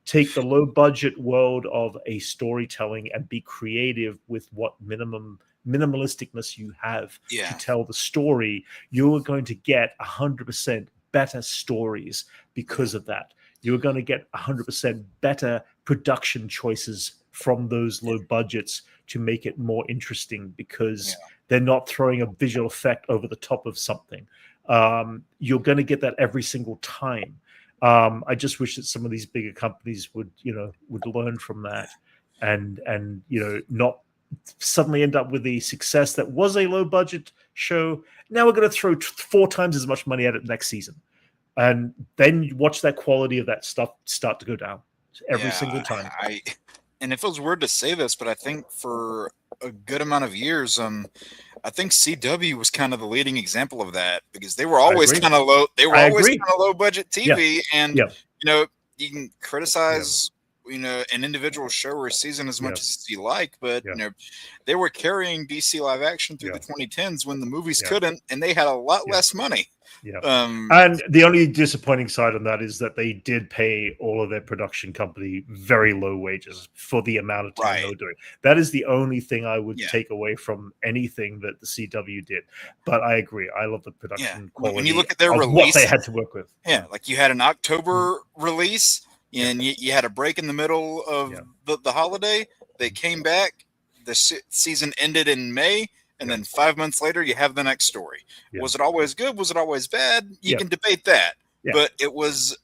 take the low budget world of a storytelling and be creative with what minimalisticness you have to tell the story, you are going to get 100% better stories because of that. You're going to get 100% better production choices from those low budgets to make it more interesting because they're not throwing a visual effect over the top of something. You're going to get that every single time. I just wish that some of these bigger companies would learn from that and not suddenly end up with the success that was a low budget show. Now we're going to throw 4 times as much money at it next season. And then you watch that quality of that stuff start to go down every single time. And it feels weird to say this, but I think for a good amount of years, I think CW was kind of the leading example of that because they were always kind of low. They were always kind of low budget TV, and you can criticize an individual show or a season as much as you like, but they were carrying DC live action through the 2010s when the movies couldn't, and they had a lot less money. And the only disappointing side on that is that they did pay all of their production company very low wages for the amount of time they were doing. That is the only thing I would take away from anything that the CW did. But I agree. I love the production quality. When you look at their release, what they had to work with. Like you had an October release, and you had a break in the middle of the holiday. They came back. The season ended in May. And then 5 months later, you have the next story. Was it always good? Was it always bad? You can debate that. But it was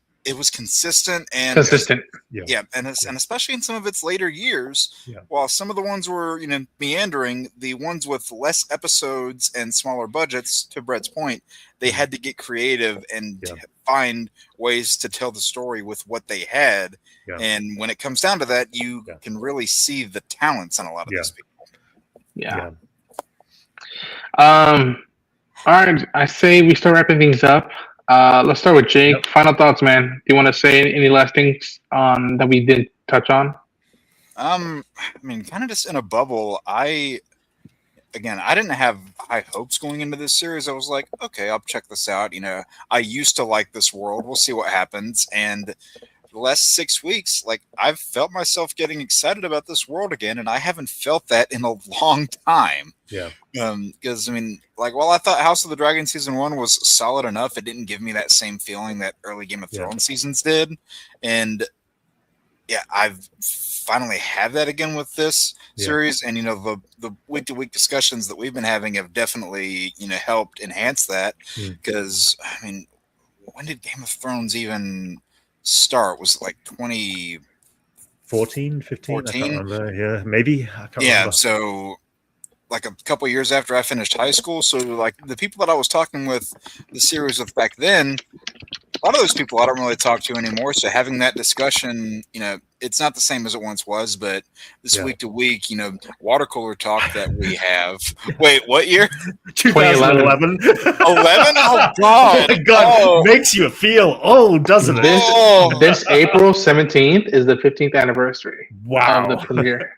consistent and and especially in some of its later years, while some of the ones were meandering, the ones with less episodes and smaller budgets, to Brett's point, they had to get creative and find ways to tell the story with what they had. And when it comes down to that, you can really see the talents in a lot of these people. All right, I say we start wrapping things up. Let's start with Jake. Final thoughts, man. Do you want to say any last things that we didn't touch on? I mean, kind of just in a bubble. I didn't have high hopes going into this series. I was like, okay, I'll check this out. I used to like this world. We'll see what happens. And the last 6 weeks, like I've felt myself getting excited about this world again, and I haven't felt that in a long time. Because while I thought House of the Dragon season 1 was solid enough, it didn't give me that same feeling that early Game of Thrones seasons did. And I've finally had that again with this series, and the week to week discussions that we've been having have definitely helped enhance that. Because when did Game of Thrones even start? Was it like 2014, 15? I can't remember. Maybe. I can't remember. So like a couple years after I finished high school. So like the people that I was talking with the series with back then, a lot of those people I don't really talk to anymore. So having that discussion, it's not the same as it once was, but this week to week, water cooler talk that we have. Wait, what year? 2011. 11? Oh, God. Oh, my God. Makes you feel old, doesn't it? This April 17th is the 15th anniversary wow. of the premiere.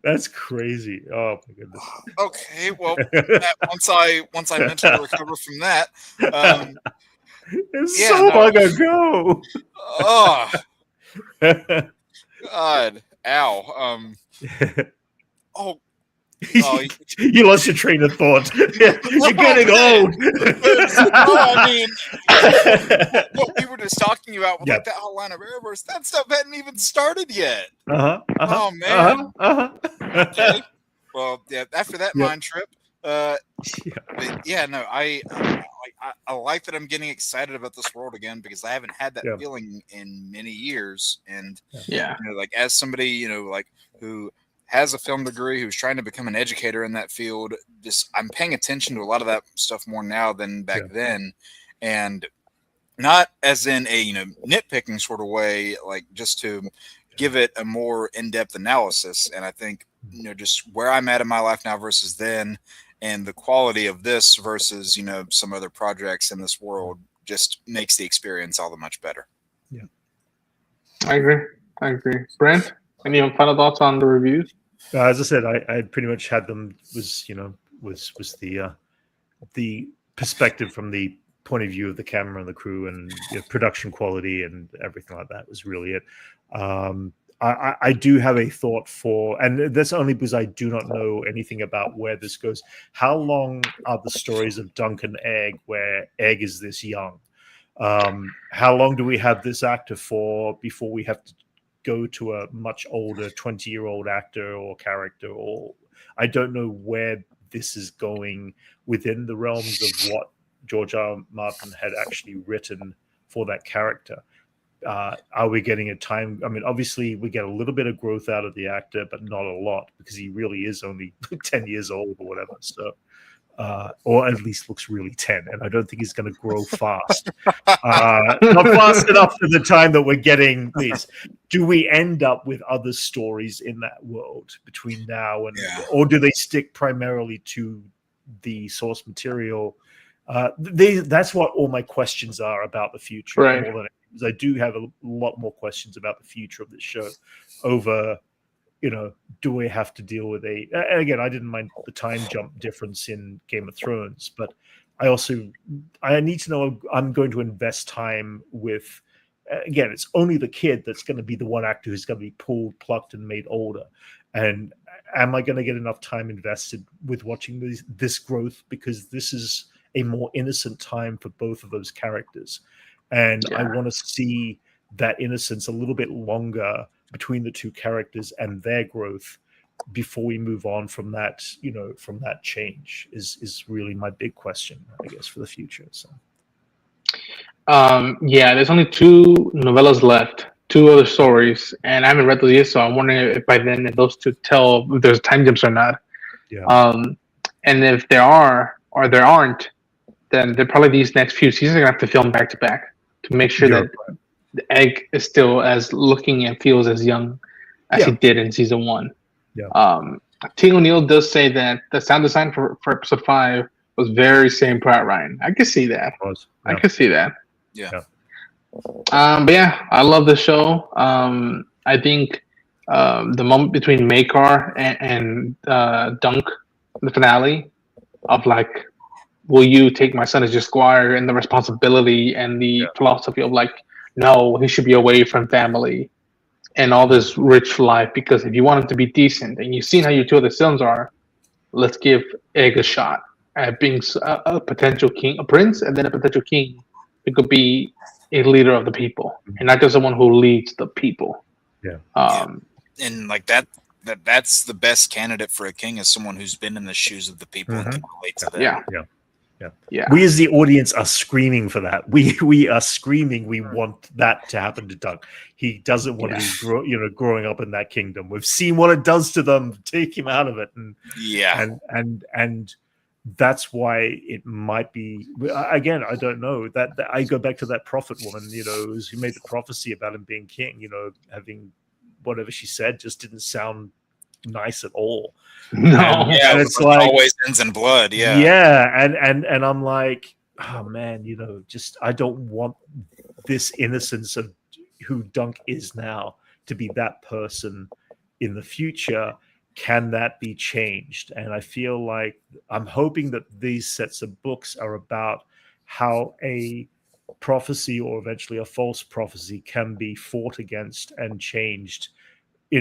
That's crazy. Oh my goodness. Okay, well, once I mentally recover from that, it's so long ago. Oh, God, ow. Oh, you lost your train of thought. You're getting old. I mean, what we were just talking about with like that whole line of Arrowverse, that stuff hadn't even started yet. Oh man. Okay. Well, yeah. After that mind trip, I like that I'm getting excited about this world again because I haven't had that feeling in many years. And like as somebody like who has a film degree, who's trying to become an educator in that field, I'm paying attention to a lot of that stuff more now than back then, and not as in a nitpicking sort of way, like just to give it a more in-depth analysis. And I think just where I'm at in my life now versus then, and the quality of this versus some other projects in this world just makes the experience all the much better. Yeah, I agree. Brent, any final thoughts on the reviews? As I said, I pretty much had them was the perspective from the point of view of the camera and the crew and production quality and everything like that was really it. I do have a thought for, and that's only because I do not know anything about where this goes. How long are the stories of Dunk and Egg where Egg is this young? How long do we have this actor for before we have to go to a much older 20-year-old actor or character? Or I don't know where this is going within the realms of what George R. R. Martin had actually written for that character. Are we getting a time? I mean, obviously we get a little bit of growth out of the actor, but not a lot because he really is only 10 years old or whatever. So, or at least looks really 10. And I don't think he's going to grow fast. Not fast enough for the time that we're getting these. Do we end up with other stories in that world between now and, or do they stick primarily to the source material? That's what all my questions are about the future. Right. More than I do have a lot more questions about the future of this show over, do we have to deal with and again, I didn't mind the time jump difference in Game of Thrones, but I need to know I'm going to invest time with, again, it's only the kid that's going to be the one actor who's going to be pulled, plucked, and made older. And am I going to get enough time invested with watching this growth? Because this is a more innocent time for both of those characters. And I want to see that innocence a little bit longer between the two characters and their growth before we move on from that, from that change is really my big question, I guess, for the future. So, there's only 2 novellas left, 2 other stories, and I haven't read those yet, so I'm wondering if by then if those 2 tell if there's time jumps or not. Yeah. And if there are or there aren't, then they're probably these next few seasons are gonna have to film back to back to make sure that the Egg is still as looking and feels as young as he did in season 1. Yeah. Ting O'Neill does say that the sound design for episode 5 was very same Pratt Ryan. I can see that. I can see that. Yeah. But yeah, I love the show. I think the moment between Maekar and Dunk, the finale of like, will you take my son as your squire, and the responsibility and the philosophy of like, no, he should be away from family and all this rich life, because if you want him to be decent and you've seen how your 2 other sons are, let's give Egg a shot at being a potential king, a prince, and then a potential king. It could be a leader of the people and not just someone who leads the people. And like that's the best candidate for a king, is someone who's been in the shoes of the people and can relate to them. Yeah. We as the audience are screaming for that. We are screaming. We want that to happen to Dunk. He doesn't want to be, growing up in that kingdom. We've seen what it does to them. Take him out of it, and that's why it might be. Again, I don't know. That I go back to that prophet woman, who made the prophecy about him being king. Having whatever she said just didn't sound nice at all. No, and it's it like always ends in blood. and I'm like, oh man, just I don't want this innocence of who Dunk is now to be that person in the future. Can that be changed? And I feel like I'm hoping that these sets of books are about how a prophecy or eventually a false prophecy can be fought against and changed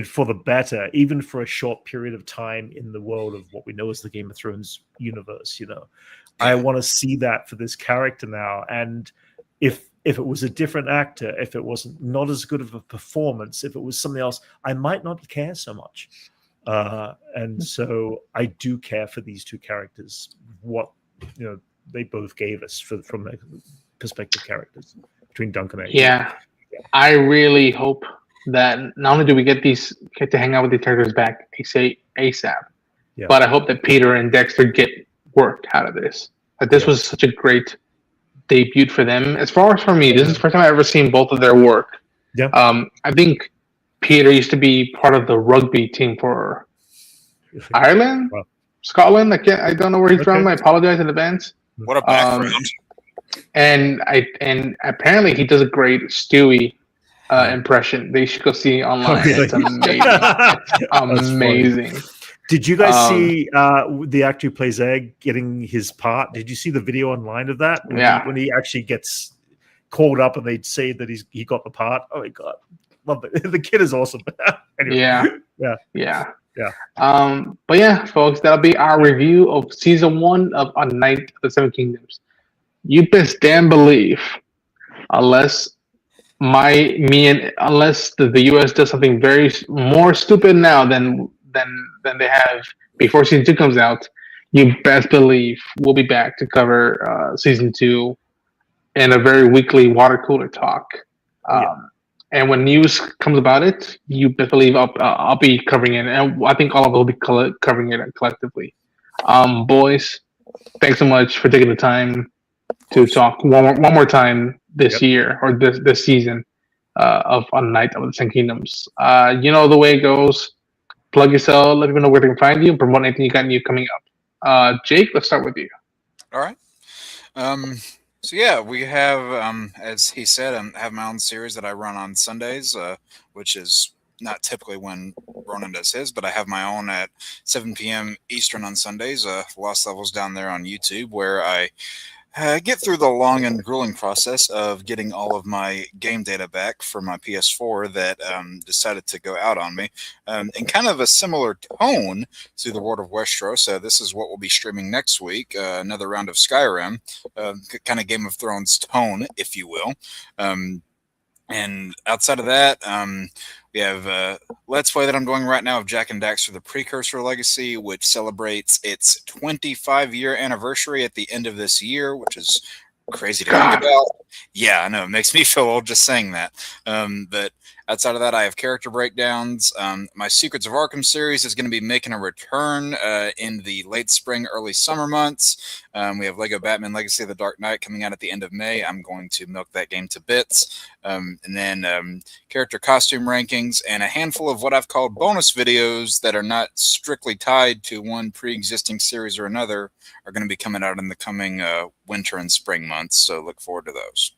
for the better, even for a short period of time in the world of what we know as the Game of Thrones universe. I want to see that for this character now. And if it was a different actor, if it wasn't not as good of a performance, if it was something else, I might not care so much. And so I do care for these two characters, what they both gave us from their perspective characters between Duncan and yeah. I really hope that not only do we get to hang out with the characters back ASAP, but I hope that Peter and Dexter get worked out of this. That this was such a great debut for them. As far as for me, this is the first time I've ever seen both of their work. Yeah. I think Peter used to be part of the rugby team for Ireland, Scotland. I don't know where he's from. I apologize in advance. What a background. And apparently he does a great Stewie impression. They should go see online. Really? It's amazing. It's amazing. Did you guys see the actor who plays Egg getting his part? Did you see the video online of that? When he actually gets called up and they say that he got the part. Oh my god, love it. The kid is awesome. Anyway, yeah. But yeah, folks, that'll be our review of season 1 of A Night of the Seven Kingdoms. You best damn believe, unless the U.S. does something very more stupid now than they have before season 2 comes out, you best believe we'll be back to cover season 2 in a very weekly water cooler talk. And when news comes about it, you best believe I'll be covering it, and I think all of us will be covering it collectively. Boys, thanks so much for taking the time to talk one more time this year or this season of A Night of the Seven Kingdoms. You know the way it goes. Plug yourself. Let people know where they can find you. Promote anything you got new coming up. Jake, let's start with you. All right. So yeah, we have, as he said, I have my own series that I run on Sundays, which is not typically when Ronan does his, but I have my own at 7 p.m. Eastern on Sundays. Lost Levels down there on YouTube, where I get through the long and grueling process of getting all of my game data back for my PS4 that decided to go out on me. In kind of a similar tone to the World of Westeros, this is what we'll be streaming next week, another round of Skyrim, kind of Game of Thrones tone, if you will. And outside of that, we have Let's Play that I'm doing right now of Jack and Daxter, the Precursor Legacy, which celebrates its 25-year anniversary at the end of this year, which is crazy to think about. Yeah, I know. It makes me feel old just saying that. But outside of that, I have character breakdowns. My Secrets of Arkham series is going to be making a return in the late spring, early summer months. We have Lego Batman Legacy of the Dark Knight coming out at the end of May. I'm going to milk that game to bits. And then character costume rankings and a handful of what I've called bonus videos that are not strictly tied to one pre-existing series or another are going to be coming out in the coming winter and spring months. So look forward to those.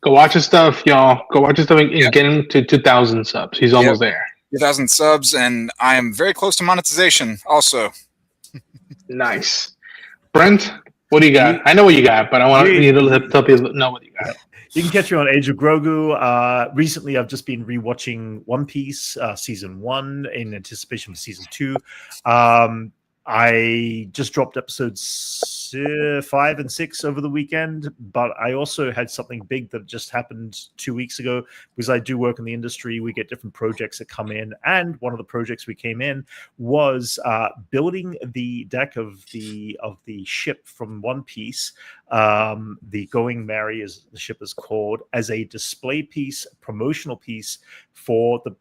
Go watch his stuff, y'all. Go watch his stuff and get him to 2,000 subs. He's almost there. 2,000 subs, and I am very close to monetization also. Nice. Brent, what do you got? I know what you got, but I want you to tell people know what you got. You can catch me on Age of Grogu. Recently, I've just been rewatching One Piece season 1 in anticipation for season 2. I just dropped episode 5 and 6 over the weekend, but I also had something big that just happened 2 weeks ago because I do work in the industry. We get different projects that come in, and one of the projects we came in was building the deck of the ship from One Piece, the Going Merry, as the ship is called, as a display piece, promotional piece for the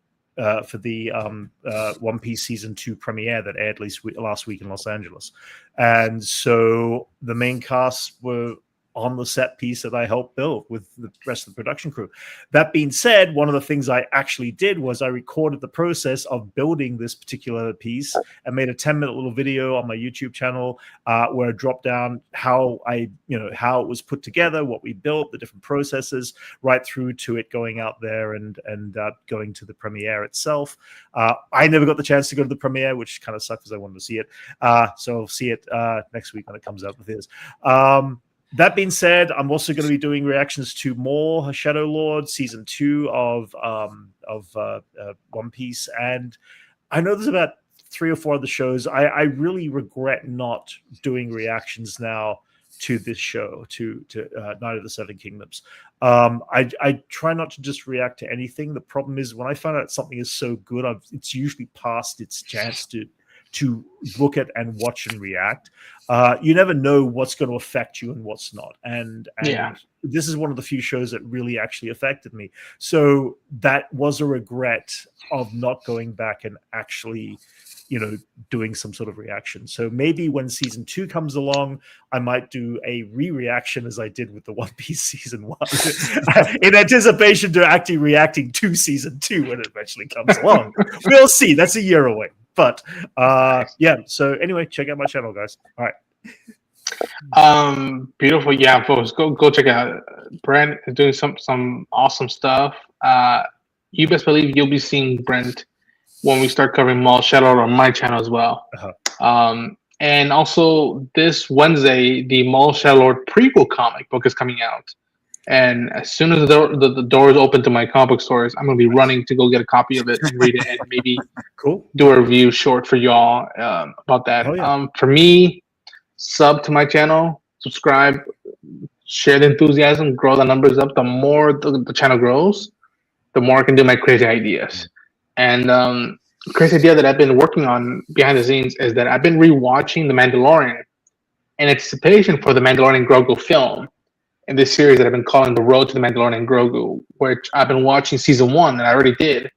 One Piece season 2 premiere that aired last week in Los Angeles. And so the main cast were on the set piece that I helped build with the rest of the production crew. That being said, one of the things I actually did was I recorded the process of building this particular piece and made a 10-minute little video on my YouTube channel where I dropped down how it was put together, what we built, the different processes, right through to it going out there and going to the premiere itself. I never got the chance to go to the premiere, which kind of sucked because I wanted to see it. So I'll see it next week when it comes out with his. That being said, I'm also going to be doing reactions to more Shadow Lord season 2 of One Piece, and I know there's about 3 or 4 other shows. I really regret not doing reactions now to this show, to Night of the Seven Kingdoms. I try not to just react to anything. The problem is when I find out something is so good, it's usually past its chance to look at and watch and react. You never know what's going to affect you and what's not. And this is one of the few shows that really actually affected me. So that was a regret of not going back and actually, doing some sort of reaction. So maybe when season 2 comes along, I might do a re-reaction as I did with the One Piece season 1 in anticipation to actually reacting to season 2 when it eventually comes along. We'll see. That's a year away. But so anyway, check out my channel, guys. All right. Beautiful. Yeah, folks, go check out. Brent is doing some awesome stuff. You best believe you'll be seeing Brent when we start covering Mall Shadow on my channel as well. And also this Wednesday, the Mall Shadow Lord prequel comic book is coming out. And as soon as the doors open to my comic book stores, I'm going to be running to go get a copy of it and read it and maybe do a review short for y'all about that. For me, sub to my channel, subscribe, share the enthusiasm, grow the numbers up. The more the channel grows, the more I can do my crazy ideas. And crazy idea that I've been working on behind the scenes is that I've been rewatching The Mandalorian in anticipation for the Mandalorian Grogu film in this series that I've been calling The Road to the Mandalorian Grogu, which I've been watching season 1, and I already did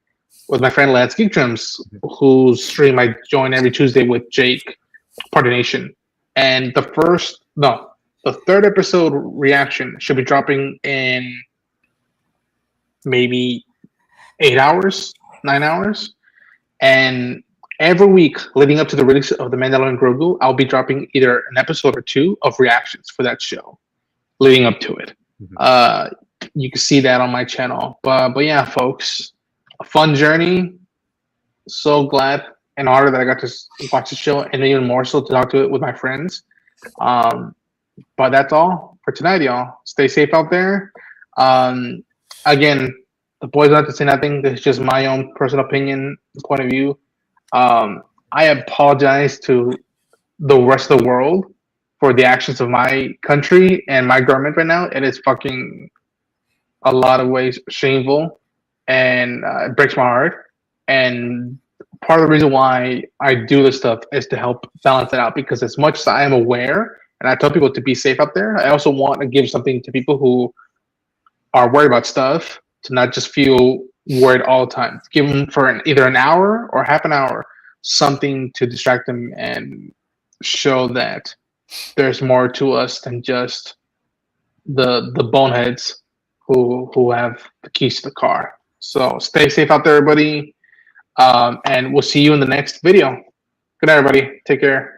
with my friend Lance Geektrums, whose stream I join every Tuesday with Jake, Party Nation. And the third episode reaction should be dropping in maybe 8 hours, 9 hours. And every week leading up to the release of The Mandalorian Grogu, I'll be dropping either an episode or 2 of reactions for that show leading up to it. You can see that on my channel. But yeah, folks, a fun journey. So glad and honored that I got to watch the show, and even more so to talk to it with my friends. But that's all for tonight, y'all. Stay safe out there. Again, the boys don't have to say nothing. This is just my own personal opinion, point of view. I apologize to the rest of the world for the actions of my country and my government right now. It is fucking a lot of ways shameful, and it breaks my heart. And part of the reason why I do this stuff is to help balance it out, because as much as I am aware, and I tell people to be safe out there, I also want to give something to people who are worried about stuff to not just feel worried all the time. Give them for either an hour or half an hour something to distract them and show that there's more to us than just the boneheads who have the keys to the car. So stay safe out there, everybody. And we'll see you in the next video. Good night, everybody. Take care.